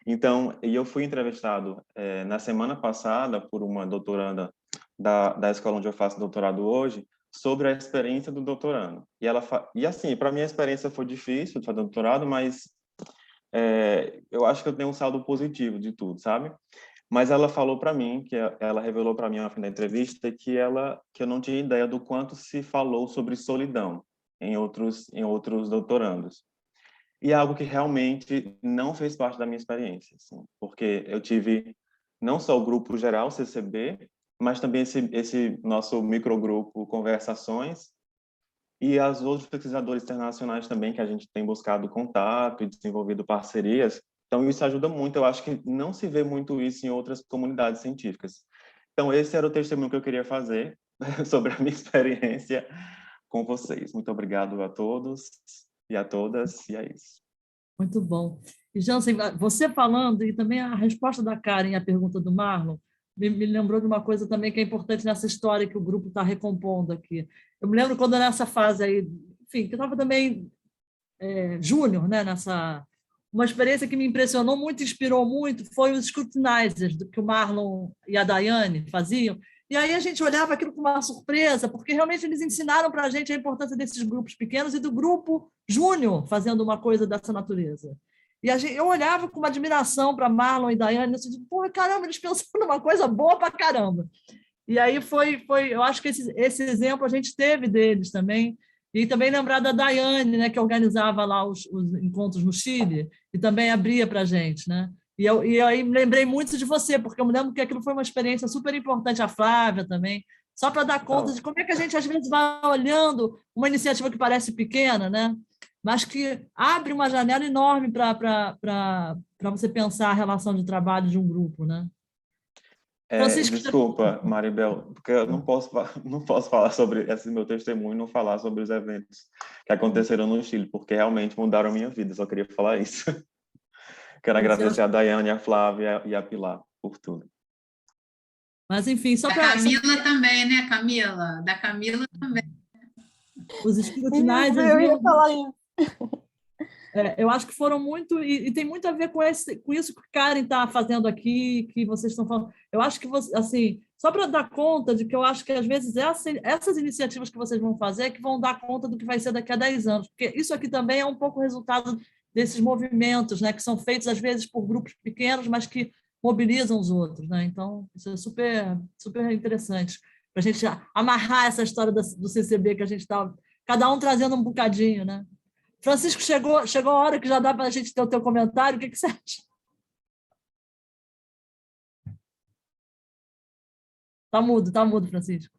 [SPEAKER 9] Então, eu fui entrevistado na semana passada por uma doutoranda da escola onde eu faço doutorado hoje, sobre a experiência do doutorando. E assim, para mim a experiência foi difícil de fazer doutorado, mas eu acho que eu tenho um saldo positivo de tudo, sabe? Mas ela falou para mim, ela revelou para mim no fim da entrevista, que eu não tinha ideia do quanto se falou sobre solidão em outros doutorandos. E é algo que realmente não fez parte da minha experiência, assim, porque eu tive não só o grupo geral, CCB, mas também esse nosso microgrupo Conversações, e as outros pesquisadores internacionais também, que a gente tem buscado contato e desenvolvido parcerias. Então, isso ajuda muito. Eu acho que não se vê muito isso em outras comunidades científicas. Então, esse era o testemunho que eu queria fazer sobre a minha experiência com vocês. Muito obrigado a todos e a todas, e é isso.
[SPEAKER 1] Muito bom. E, Jansen, você falando, e também a resposta da Karen à pergunta do Marlon, me lembrou de uma coisa também que é importante nessa história que o grupo está recompondo aqui. Eu me lembro quando nessa fase aí, enfim, que eu estava também júnior, né, uma experiência que me impressionou muito, inspirou muito, foi os scrutinizers que o Marlon e a Daiane faziam. E aí a gente olhava aquilo com uma surpresa, porque realmente eles ensinaram para a gente a importância desses grupos pequenos e do grupo júnior fazendo uma coisa dessa natureza. E eu olhava com uma admiração para Marlon e Daiane, assim, pô, caramba, eles pensam numa coisa boa para caramba. E aí eu acho que esse exemplo a gente teve deles também. E também lembrar da Daiane, né, que organizava lá os encontros no Chile e também abria para a gente, né? E aí me lembrei muito de você, porque eu me lembro que aquilo foi uma experiência super importante, a Flávia também, só para dar conta de como é que a gente, às vezes, vai olhando uma iniciativa que parece pequena, né? Mas que abre uma janela enorme para você pensar a relação de trabalho de um grupo, né?
[SPEAKER 9] Francisco, desculpa, Maribel, porque eu não posso falar sobre esse meu testemunho, não falar sobre os eventos que aconteceram no Chile, porque realmente mudaram a minha vida, só queria falar isso. Quero agradecer a Daiane, a Flávia e a Pilar por tudo.
[SPEAKER 1] Mas, enfim, só para...
[SPEAKER 7] A Camila também, né, Camila? Da Camila também.
[SPEAKER 1] Os scrutinizers...
[SPEAKER 2] Eu ia falar isso.
[SPEAKER 1] Eu acho que foram muito, e tem muito a ver com isso que o Karen está fazendo aqui, que vocês estão falando. Eu acho que, assim, só para dar conta de que eu acho que, às vezes, essas iniciativas que vocês vão fazer é que vão dar conta do que vai ser daqui a 10 anos, porque isso aqui também é um pouco resultado desses movimentos, né, que são feitos, às vezes, por grupos pequenos, mas que mobilizam os outros, né? Então, isso é super, super interessante, para a gente amarrar essa história do CCB que a gente está, cada um trazendo um bocadinho, né? Francisco, chegou a hora que já dá para a gente ter o teu comentário. O que você acha? Tá mudo, Francisco.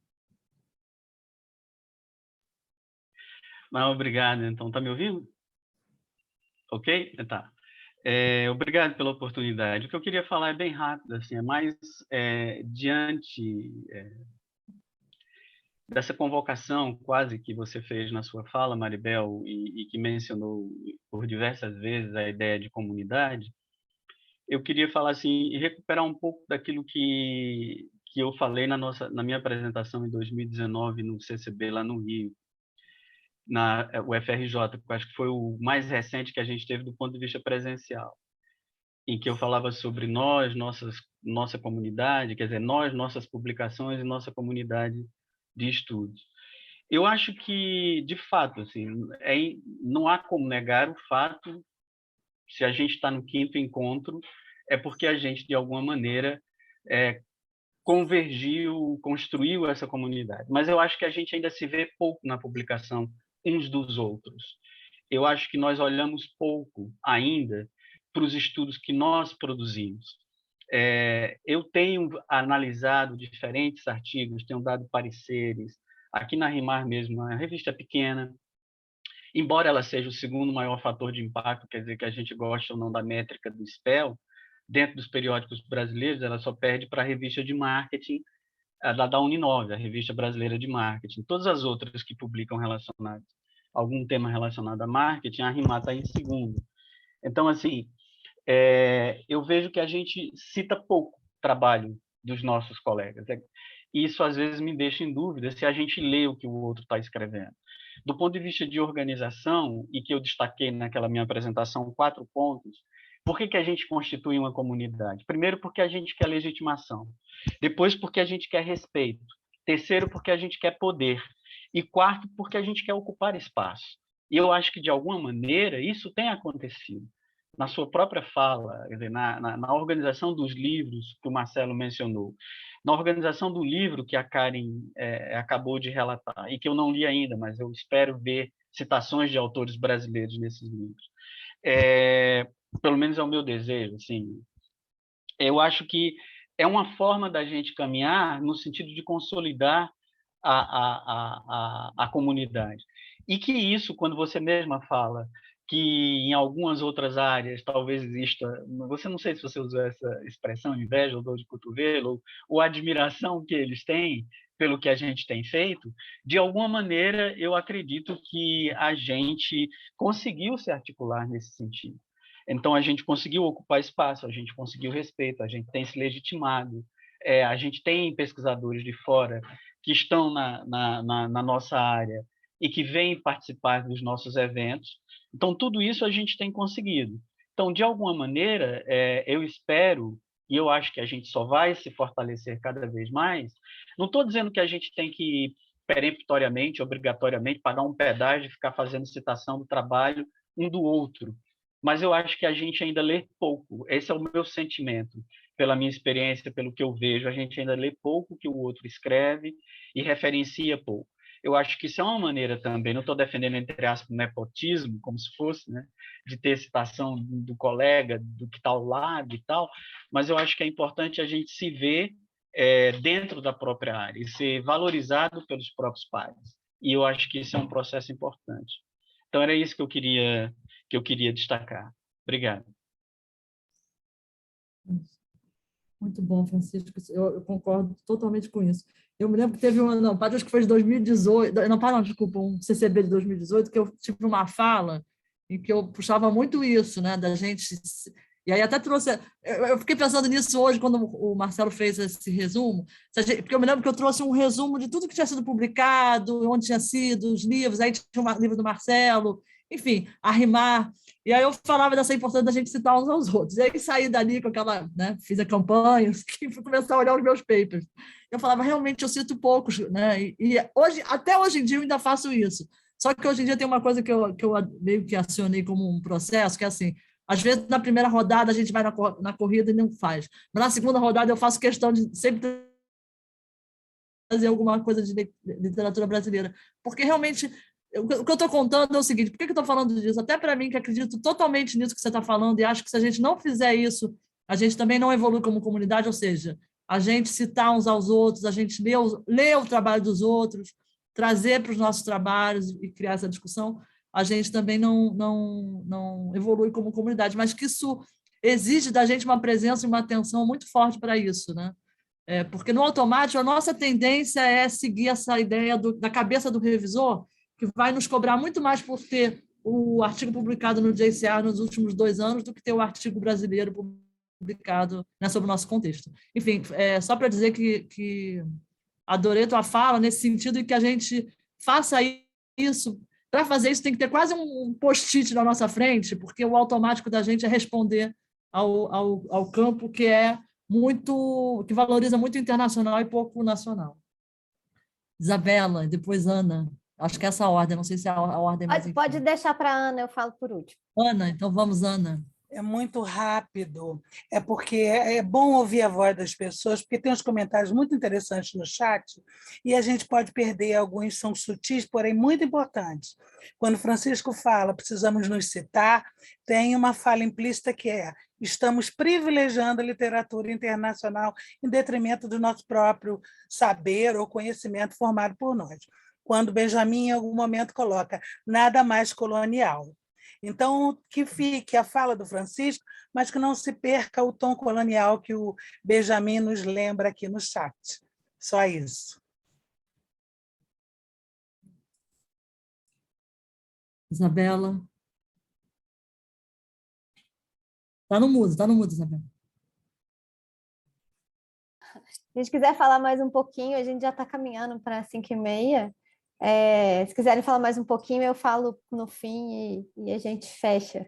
[SPEAKER 6] Não, obrigado. Então, tá me ouvindo? Ok? Tá. Obrigado pela oportunidade. O que eu queria falar é bem rápido, assim, é mais diante dessa convocação quase que você fez na sua fala, Maribel, e que mencionou por diversas vezes a ideia de comunidade, eu queria falar assim, e recuperar um pouco daquilo que eu falei na minha apresentação em 2019 no CCB, lá no Rio, na UFRJ, que eu acho que foi o mais recente que a gente teve do ponto de vista presencial, em que eu falava sobre nós, nossa comunidade, quer dizer, nós, nossas publicações e nossa comunidade de estudos. Eu acho que, de fato, assim, não há como negar o fato, se a gente está no 5º encontro, é porque a gente, de alguma maneira, convergiu, construiu essa comunidade. Mas eu acho que a gente ainda se vê pouco na publicação uns dos outros. Eu acho que nós olhamos pouco ainda para os estudos que nós produzimos. Eu tenho analisado diferentes artigos, tenho dado pareceres, aqui na RIMAR mesmo, a revista é pequena, embora ela seja o 2º maior fator de impacto, quer dizer que a gente gosta ou não da métrica do SPEL, dentro dos periódicos brasileiros, ela só perde para a revista de marketing da Uninove, a revista brasileira de marketing. Todas as outras que publicam algum tema relacionado a marketing, a RIMAR está em 2º. Então, assim, eu vejo que a gente cita pouco o trabalho dos nossos colegas. Isso, às vezes, me deixa em dúvida se a gente lê o que o outro está escrevendo. Do ponto de vista de organização, e que eu destaquei naquela minha apresentação 4 pontos, por que a gente constitui uma comunidade? Primeiro, porque a gente quer legitimação. Depois, porque a gente quer respeito. Terceiro, porque a gente quer poder. E quarto, porque a gente quer ocupar espaço. E eu acho que, de alguma maneira, isso tem acontecido. Na sua própria fala, quer dizer, na organização dos livros que o Marcelo mencionou, na organização do livro que a Karen acabou de relatar, e que eu não li ainda, mas eu espero ver citações de autores brasileiros nesses livros. Pelo menos é o meu desejo. Assim, eu acho que é uma forma da gente caminhar no sentido de consolidar a comunidade. E que isso, quando você mesma fala que em algumas outras áreas talvez exista, você não sei se você usou essa expressão, inveja ou dor de cotovelo, ou admiração que eles têm pelo que a gente tem feito, de alguma maneira eu acredito que a gente conseguiu se articular nesse sentido. Então, a gente conseguiu ocupar espaço, a gente conseguiu respeito, a gente tem se legitimado, a gente tem pesquisadores de fora que estão na nossa área e que vêm participar dos nossos eventos. Então, tudo isso a gente tem conseguido. Então, de alguma maneira, eu espero, e eu acho que a gente só vai se fortalecer cada vez mais, não estou dizendo que a gente tem que, peremptoriamente, obrigatoriamente, pagar um pedágio e ficar fazendo citação do trabalho um do outro, mas eu acho que a gente ainda lê pouco. Esse é o meu sentimento, pela minha experiência, pelo que eu vejo, a gente ainda lê pouco que o outro escreve e referencia pouco. Eu acho que isso é uma maneira também, não estou defendendo, entre aspas, nepotismo, como se fosse, né, de ter citação do colega, do que está ao lado e tal, mas eu acho que é importante a gente se ver dentro da própria área e ser valorizado pelos próprios pares. E eu acho que isso é um processo importante. Então, era isso que eu queria destacar. Obrigado.
[SPEAKER 1] Muito bom, Francisco. Eu concordo totalmente com isso. Eu me lembro que teve acho que foi de 2018, desculpa, um CCB de 2018, que eu tive uma fala em que eu puxava muito isso, né, da gente. E aí até trouxe. Eu fiquei pensando nisso hoje, quando o Marcelo fez esse resumo, porque eu me lembro que eu trouxe um resumo de tudo que tinha sido publicado, onde tinha sido, os livros, aí tinha um livro do Marcelo, enfim, a RIMAR. E aí eu falava dessa importância da gente citar uns aos outros. E aí saí dali com aquela, né, fiz a campanha, e fui começar a olhar os meus papers. Eu falava, realmente, eu cito poucos, né? E hoje, até hoje em dia eu ainda faço isso. Só que hoje em dia tem uma coisa que eu meio que acionei como um processo, que é assim, às vezes na primeira rodada a gente vai na corrida e não faz. Mas na segunda rodada eu faço questão de sempre fazer alguma coisa de literatura brasileira. Porque realmente o que eu estou contando é o seguinte, por que eu estou falando disso? Até para mim, que acredito totalmente nisso que você está falando, e acho que se a gente não fizer isso, a gente também não evolui como comunidade, ou seja, a gente citar uns aos outros, a gente ler o trabalho dos outros, trazer para os nossos trabalhos e criar essa discussão, a gente também não evolui como comunidade, mas que isso exige da gente uma presença e uma atenção muito forte para isso, né? Porque no automático a nossa tendência é seguir essa ideia da cabeça do revisor, que vai nos cobrar muito mais por ter o artigo publicado no JCR nos últimos 2 anos do que ter o artigo brasileiro publicado, né, sobre o nosso contexto. Enfim, só para dizer que adorei tua fala, nesse sentido em que a gente faça isso. Para fazer isso, tem que ter quase um post-it na nossa frente, porque o automático da gente é responder ao campo que que valoriza muito o internacional e pouco o nacional. Isabela, depois Ana. Acho que é essa a ordem, não sei se é a ordem mais...
[SPEAKER 10] Pode deixar para a Ana, eu falo por último.
[SPEAKER 1] Ana, então vamos, Ana.
[SPEAKER 11] É muito rápido, porque é bom ouvir a voz das pessoas, porque tem uns comentários muito interessantes no chat e a gente pode perder, alguns são sutis, porém muito importantes. Quando Francisco fala, precisamos nos citar, tem uma fala implícita que é: estamos privilegiando a literatura internacional em detrimento do nosso próprio saber ou conhecimento formado por nós. Quando Benjamin, em algum momento, coloca nada mais colonial. Então, que fique a fala do Francisco, mas que não se perca o tom colonial que o Benjamin nos lembra aqui no chat. Só isso.
[SPEAKER 1] Isabela. Está no mudo, Isabela.
[SPEAKER 10] Se a gente quiser falar mais um pouquinho, a gente já está caminhando para 5h30. Se quiserem falar mais um pouquinho, eu falo no fim e a gente fecha.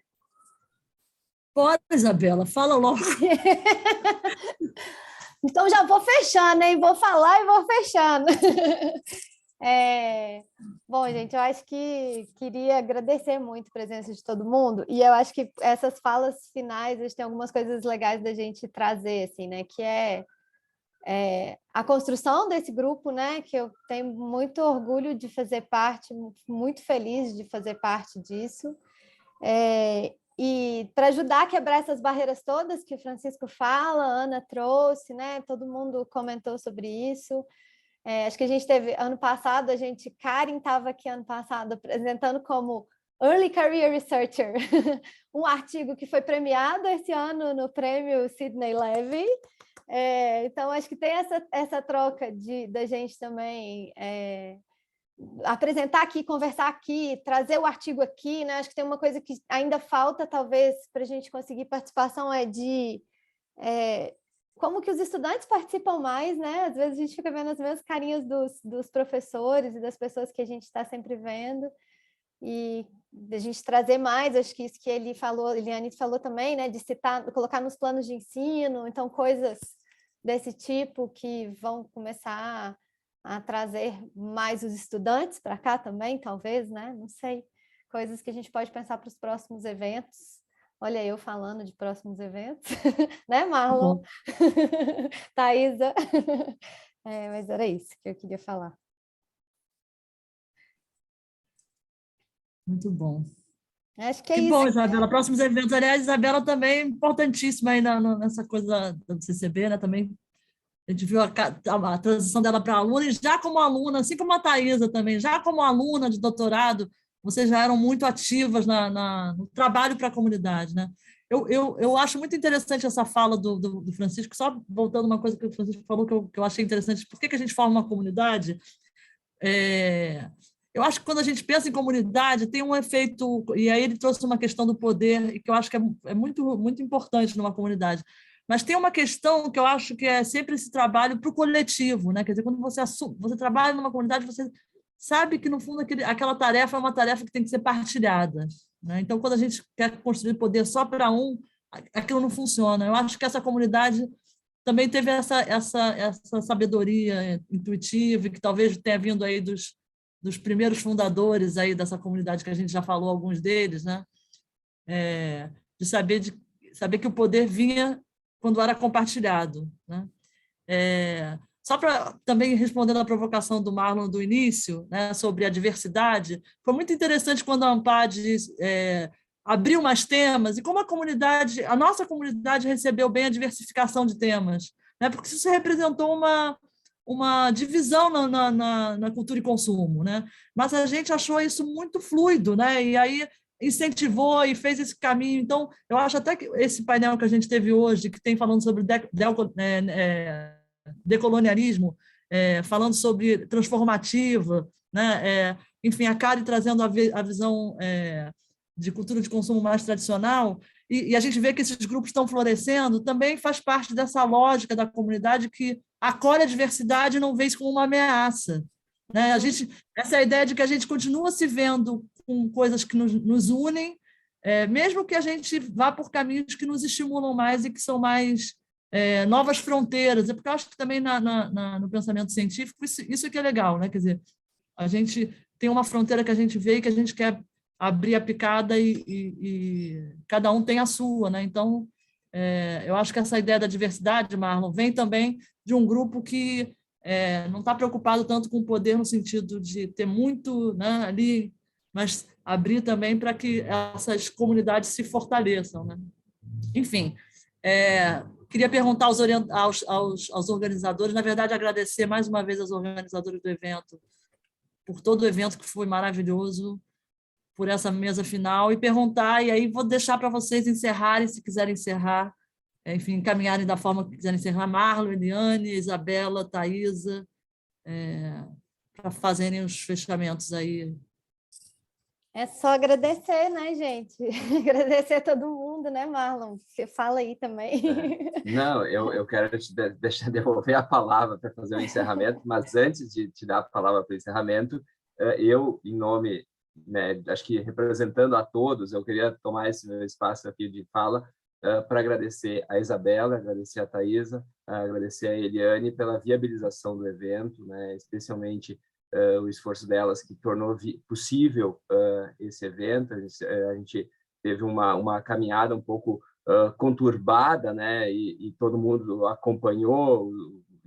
[SPEAKER 1] Bora, Isabela, fala logo.
[SPEAKER 10] Então já vou fechando, hein? Vou falar e vou fechando. Bom, gente, eu acho que queria agradecer muito a presença de todo mundo, e eu acho que essas falas finais, a gente tem algumas coisas legais da gente trazer, assim, né? Que a construção desse grupo, né, que eu tenho muito orgulho de fazer parte, muito feliz de fazer parte disso, e para ajudar a quebrar essas barreiras todas que o Francisco fala, a Ana trouxe, né, todo mundo comentou sobre isso. Acho que a gente teve, ano passado, Karen estava aqui ano passado apresentando como Early Career Researcher, um artigo que foi premiado esse ano no prêmio Sidney Levy. Então, acho que tem essa troca da gente também apresentar aqui, conversar aqui, trazer o artigo aqui, né? Acho que tem uma coisa que ainda falta, talvez, para a gente conseguir participação, como que os estudantes participam mais, né? Às vezes a gente fica vendo as mesmas carinhas dos professores e das pessoas que a gente está sempre vendo, e a gente trazer mais, acho que isso que Eliane falou também, né? De citar, colocar nos planos de ensino, então coisas desse tipo que vão começar a trazer mais os estudantes para cá também, talvez, né? Não sei, coisas que a gente pode pensar para os próximos eventos. Olha eu falando de próximos eventos, né, Marlon? Thaisa. Mas era isso que eu queria falar.
[SPEAKER 1] Muito bom.
[SPEAKER 10] Acho que é
[SPEAKER 1] que
[SPEAKER 10] isso.
[SPEAKER 1] Bom, Isabela. Próximos eventos. Aliás, Isabela também é importantíssima aí nessa coisa do CCB, né? Também a gente viu a transição dela para aluna, e já como aluna, assim como a Thaisa também, já como aluna de doutorado, vocês já eram muito ativas no trabalho para a comunidade, né? Eu acho muito interessante essa fala do Francisco, só voltando uma coisa que o Francisco falou que eu achei interessante. Por que a gente forma uma comunidade? Eu acho que quando a gente pensa em comunidade, tem um efeito, e aí ele trouxe uma questão do poder, que eu acho que é muito, muito importante numa comunidade. Mas tem uma questão que eu acho que é sempre esse trabalho para o coletivo, né? Quer dizer, quando você trabalha numa comunidade, você sabe que, no fundo, aquela tarefa é uma tarefa que tem que ser partilhada, né? Então, quando a gente quer construir poder só para um, aquilo não funciona. Eu acho que essa comunidade também teve essa sabedoria intuitiva, que talvez tenha vindo aí dos primeiros fundadores aí dessa comunidade, que a gente já falou alguns deles, né? De saber que o poder vinha quando era compartilhado, né? Só para também responder à provocação do Marlon do início, né, sobre a diversidade, foi muito interessante quando a ANPAD abriu mais temas, e como a nossa comunidade recebeu bem a diversificação de temas, né, porque isso representou uma divisão na cultura e consumo, né? Mas a gente achou isso muito fluido, né? E aí incentivou e fez esse caminho. Então, eu acho até que esse painel que a gente teve hoje, que tem falando sobre decolonialismo, falando sobre transformativa, né? Enfim, a Kari trazendo a visão de cultura de consumo mais tradicional, e a gente vê que esses grupos estão florescendo, também faz parte dessa lógica da comunidade que acolhe a diversidade e não vê isso como uma ameaça. Né? Essa é a ideia de que a gente continua se vendo com coisas que nos unem, mesmo que a gente vá por caminhos que nos estimulam mais e que são mais novas fronteiras. Porque eu acho que também no pensamento científico isso é que é legal, né? Quer dizer, a gente tem uma fronteira que a gente vê e que a gente quer abrir a picada e cada um tem a sua, né? Então, eu acho que essa ideia da diversidade, Marlon, vem também de um grupo que não está preocupado tanto com o poder no sentido de ter muito, né, ali, mas abrir também para que essas comunidades se fortaleçam, né? Enfim, queria perguntar aos organizadores, na verdade, agradecer mais uma vez aos organizadores do evento, por todo o evento que foi maravilhoso, por essa mesa final, e perguntar, e aí vou deixar para vocês encerrarem, se quiserem encerrar, enfim, encaminharem da forma que quiserem encerrar, Marlon, Eliane, Isabela, Thaisa, para fazerem os fechamentos aí.
[SPEAKER 10] É só agradecer, né, gente? Agradecer a todo mundo, né, Marlon? Você fala aí também.
[SPEAKER 8] Não, eu quero deixar devolver a palavra para fazer o encerramento, mas antes de te dar a palavra para o encerramento, eu, em nome, né, acho que representando a todos, eu queria tomar esse espaço aqui de fala para agradecer a Isabela, agradecer a Thaisa, agradecer a Eliane pela viabilização do evento, né, especialmente o esforço delas que tornou possível esse evento. A gente teve uma caminhada um pouco conturbada, né, e todo mundo acompanhou,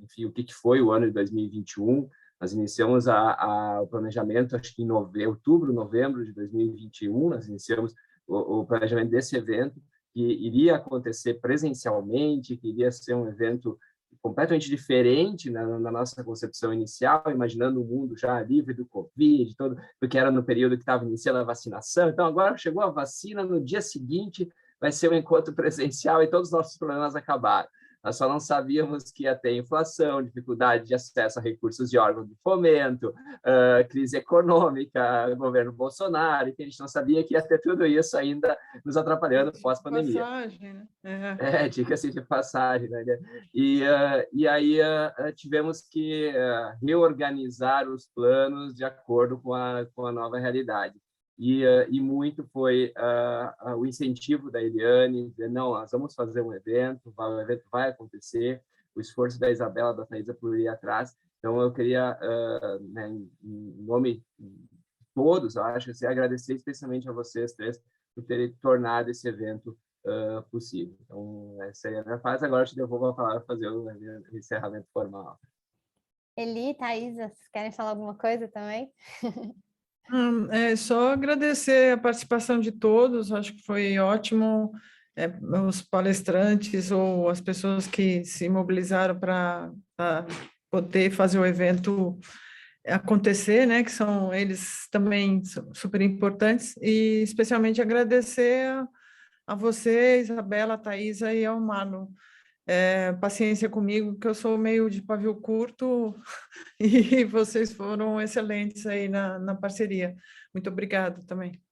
[SPEAKER 8] enfim, o que foi o ano de 2021. Nós iniciamos o planejamento, acho que em outubro, novembro de 2021, nós iniciamos o planejamento desse evento, que iria acontecer presencialmente, que iria ser um evento completamente diferente na nossa concepção inicial, imaginando um mundo já livre do Covid, porque era no período que estava iniciando a vacinação. Então, agora chegou a vacina, no dia seguinte vai ser um encontro presencial e todos os nossos problemas acabaram. Nós só não sabíamos que ia ter inflação, dificuldade de acesso a recursos de órgãos de fomento, crise econômica, governo Bolsonaro, e que a gente não sabia que ia ter tudo isso ainda nos atrapalhando pós-pandemia.
[SPEAKER 12] Passagem, né?
[SPEAKER 8] Diga-se de passagem, né? E aí tivemos que reorganizar os planos de acordo com a nova realidade. E muito foi o incentivo da Eliane, dizer, não, nós vamos fazer um evento, o evento vai acontecer, o esforço da Isabela, da Thaisa por ir atrás. Então, eu queria, né, em nome de todos, eu acho, assim, agradecer especialmente a vocês três por terem tornado esse evento possível. Então, essa é a minha fase. Agora eu te devolvo a palavra para fazer o encerramento formal.
[SPEAKER 10] Eli, Thaisa, vocês querem falar alguma coisa também?
[SPEAKER 12] Só agradecer a participação de todos, acho que foi ótimo, os palestrantes ou as pessoas que se mobilizaram para poder fazer o evento acontecer, né, que são eles também super importantes, e especialmente agradecer a você, Isabela, a Thaisa e ao Marlon. Paciência comigo, que eu sou meio de pavio curto e vocês foram excelentes aí na parceria. Muito obrigada também.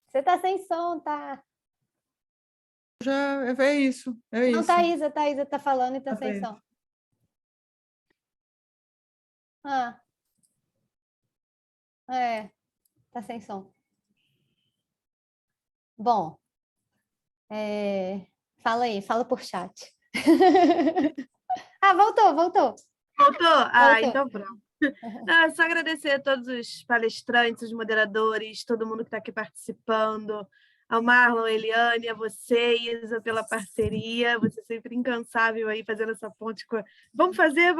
[SPEAKER 10] Você está sem som, tá?
[SPEAKER 12] Já é isso.
[SPEAKER 10] Não, Thaisa está falando e está sem som. Está sem som. Bom, fala aí, fala por chat. Voltou.
[SPEAKER 13] Voltou? Então pronto. Não, é só agradecer a todos os palestrantes, os moderadores, todo mundo que está aqui participando, ao Marlon, a Eliane, a você, Isa, pela parceria, você sempre incansável aí fazendo essa ponte com vamos fazer,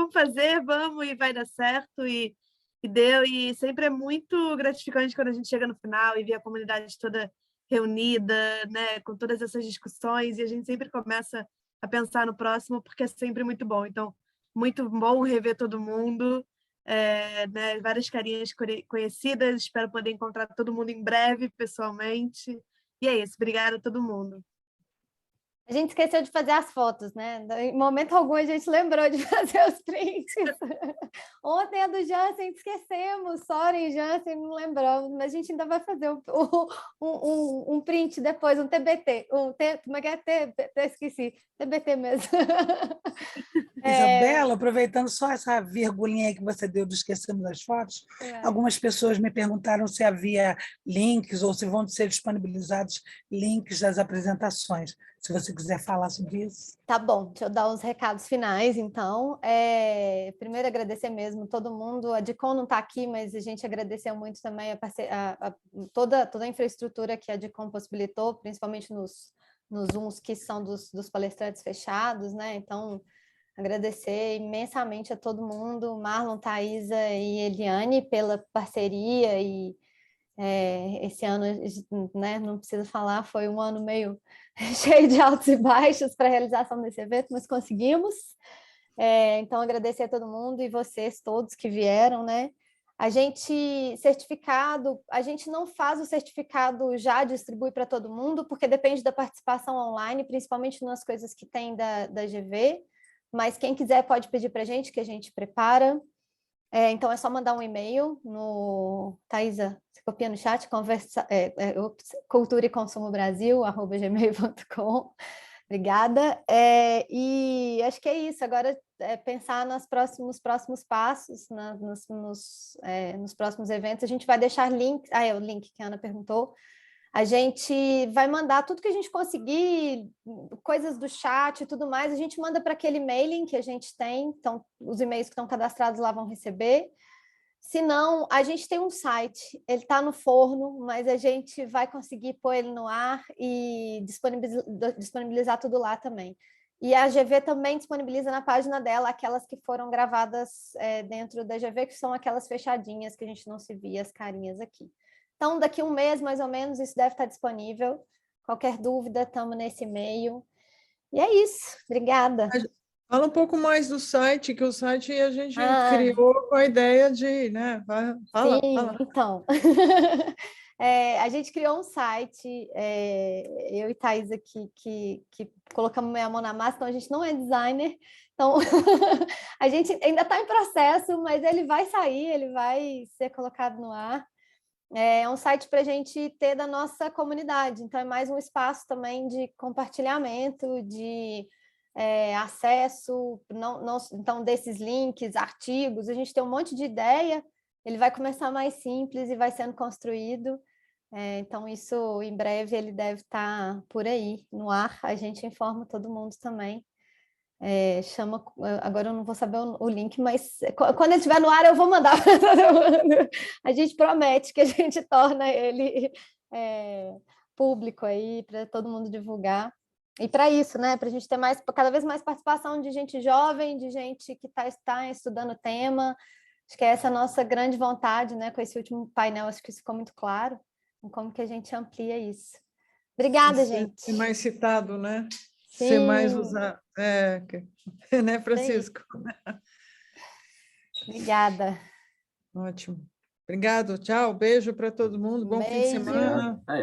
[SPEAKER 13] vamos, e vai dar certo, e deu, e sempre é muito gratificante quando a gente chega no final e vê a comunidade toda reunida, né, com todas essas discussões, e a gente sempre começa a pensar no próximo, porque é sempre muito bom. Então, muito bom rever todo mundo, né, várias carinhas conhecidas, espero poder encontrar todo mundo em breve, pessoalmente, e é isso, obrigada a todo mundo.
[SPEAKER 10] A gente esqueceu de fazer as fotos, né? Em momento algum a gente lembrou de fazer os prints. Ontem a do Jansen esquecemos, sorry, Jansen, não lembramos, mas a gente ainda vai fazer um print depois, um TBT. Como é que é? Esqueci. TBT mesmo.
[SPEAKER 11] Isabela, aproveitando só essa virgulinha aí que você deu do esquecemos das fotos, algumas pessoas me perguntaram se havia links ou se vão ser disponibilizados links das apresentações. Se você quiser falar sobre isso.
[SPEAKER 10] Tá bom, deixa eu dar os recados finais, então. Primeiro, agradecer mesmo todo mundo. A Dicom não está aqui, mas a gente agradeceu muito também toda a infraestrutura que a Dicom possibilitou, principalmente nos Zooms que são dos palestrantes fechados, né? Então, agradecer imensamente a todo mundo, Marlon, Thaisa e Eliane, pela parceria e esse ano, né, não precisa falar, foi um ano meio cheio de altos e baixos para a realização desse evento, mas conseguimos. Então, agradecer a todo mundo e vocês todos que vieram, né? A gente não faz o certificado já, distribui para todo mundo, porque depende da participação online, principalmente nas coisas que tem da GV, mas quem quiser pode pedir para a gente, que a gente prepara. Então, é só mandar um e-mail no... Thaisa, você copia no chat? culturaeconsumobrasil@gmail.com. Obrigada. E acho que é isso. Agora pensar nos próximos passos, nos próximos eventos. A gente vai deixar links... o link que a Ana perguntou. A gente vai mandar tudo que a gente conseguir, coisas do chat e tudo mais, a gente manda para aquele mailing que a gente tem, então os e-mails que estão cadastrados lá vão receber. Se não, a gente tem um site, ele está no forno, mas a gente vai conseguir pôr ele no ar e disponibilizar tudo lá também. E a GV também disponibiliza na página dela aquelas que foram gravadas dentro da GV, que são aquelas fechadinhas que a gente não se via as carinhas aqui. Então, daqui um mês, mais ou menos, isso deve estar disponível. Qualquer dúvida, estamos nesse e-mail. E é isso. Obrigada.
[SPEAKER 12] Fala um pouco mais do site, que o site a gente criou com a ideia de... né? Fala.
[SPEAKER 10] Então. A gente criou um site, eu e Thaisa, que colocamos a mão na massa, então a gente não é designer, então a gente ainda está em processo, mas ele vai sair, ele vai ser colocado no ar. É um site para a gente ter da nossa comunidade, então é mais um espaço também de compartilhamento, de acesso, então desses links, artigos, a gente tem um monte de ideia, ele vai começar mais simples e vai sendo construído, então isso em breve ele deve estar por aí no ar, a gente informa todo mundo também. Agora eu não vou saber o link, mas quando ele estiver no ar eu vou mandar para todo mundo. A gente promete que a gente torna ele público aí para todo mundo divulgar. E para isso, né, para a gente ter cada vez mais participação de gente jovem, de gente que está estudando o tema. Acho que essa é a nossa grande vontade, né, com esse último painel, acho que isso ficou muito claro, como que a gente amplia isso. Obrigada, gente.
[SPEAKER 12] Ser mais citado, né?
[SPEAKER 10] Sim.
[SPEAKER 12] Ser mais usado. Né, Francisco?
[SPEAKER 10] Obrigada.
[SPEAKER 12] Ótimo. Obrigado, tchau. Beijo para todo mundo. Bom fim de semana.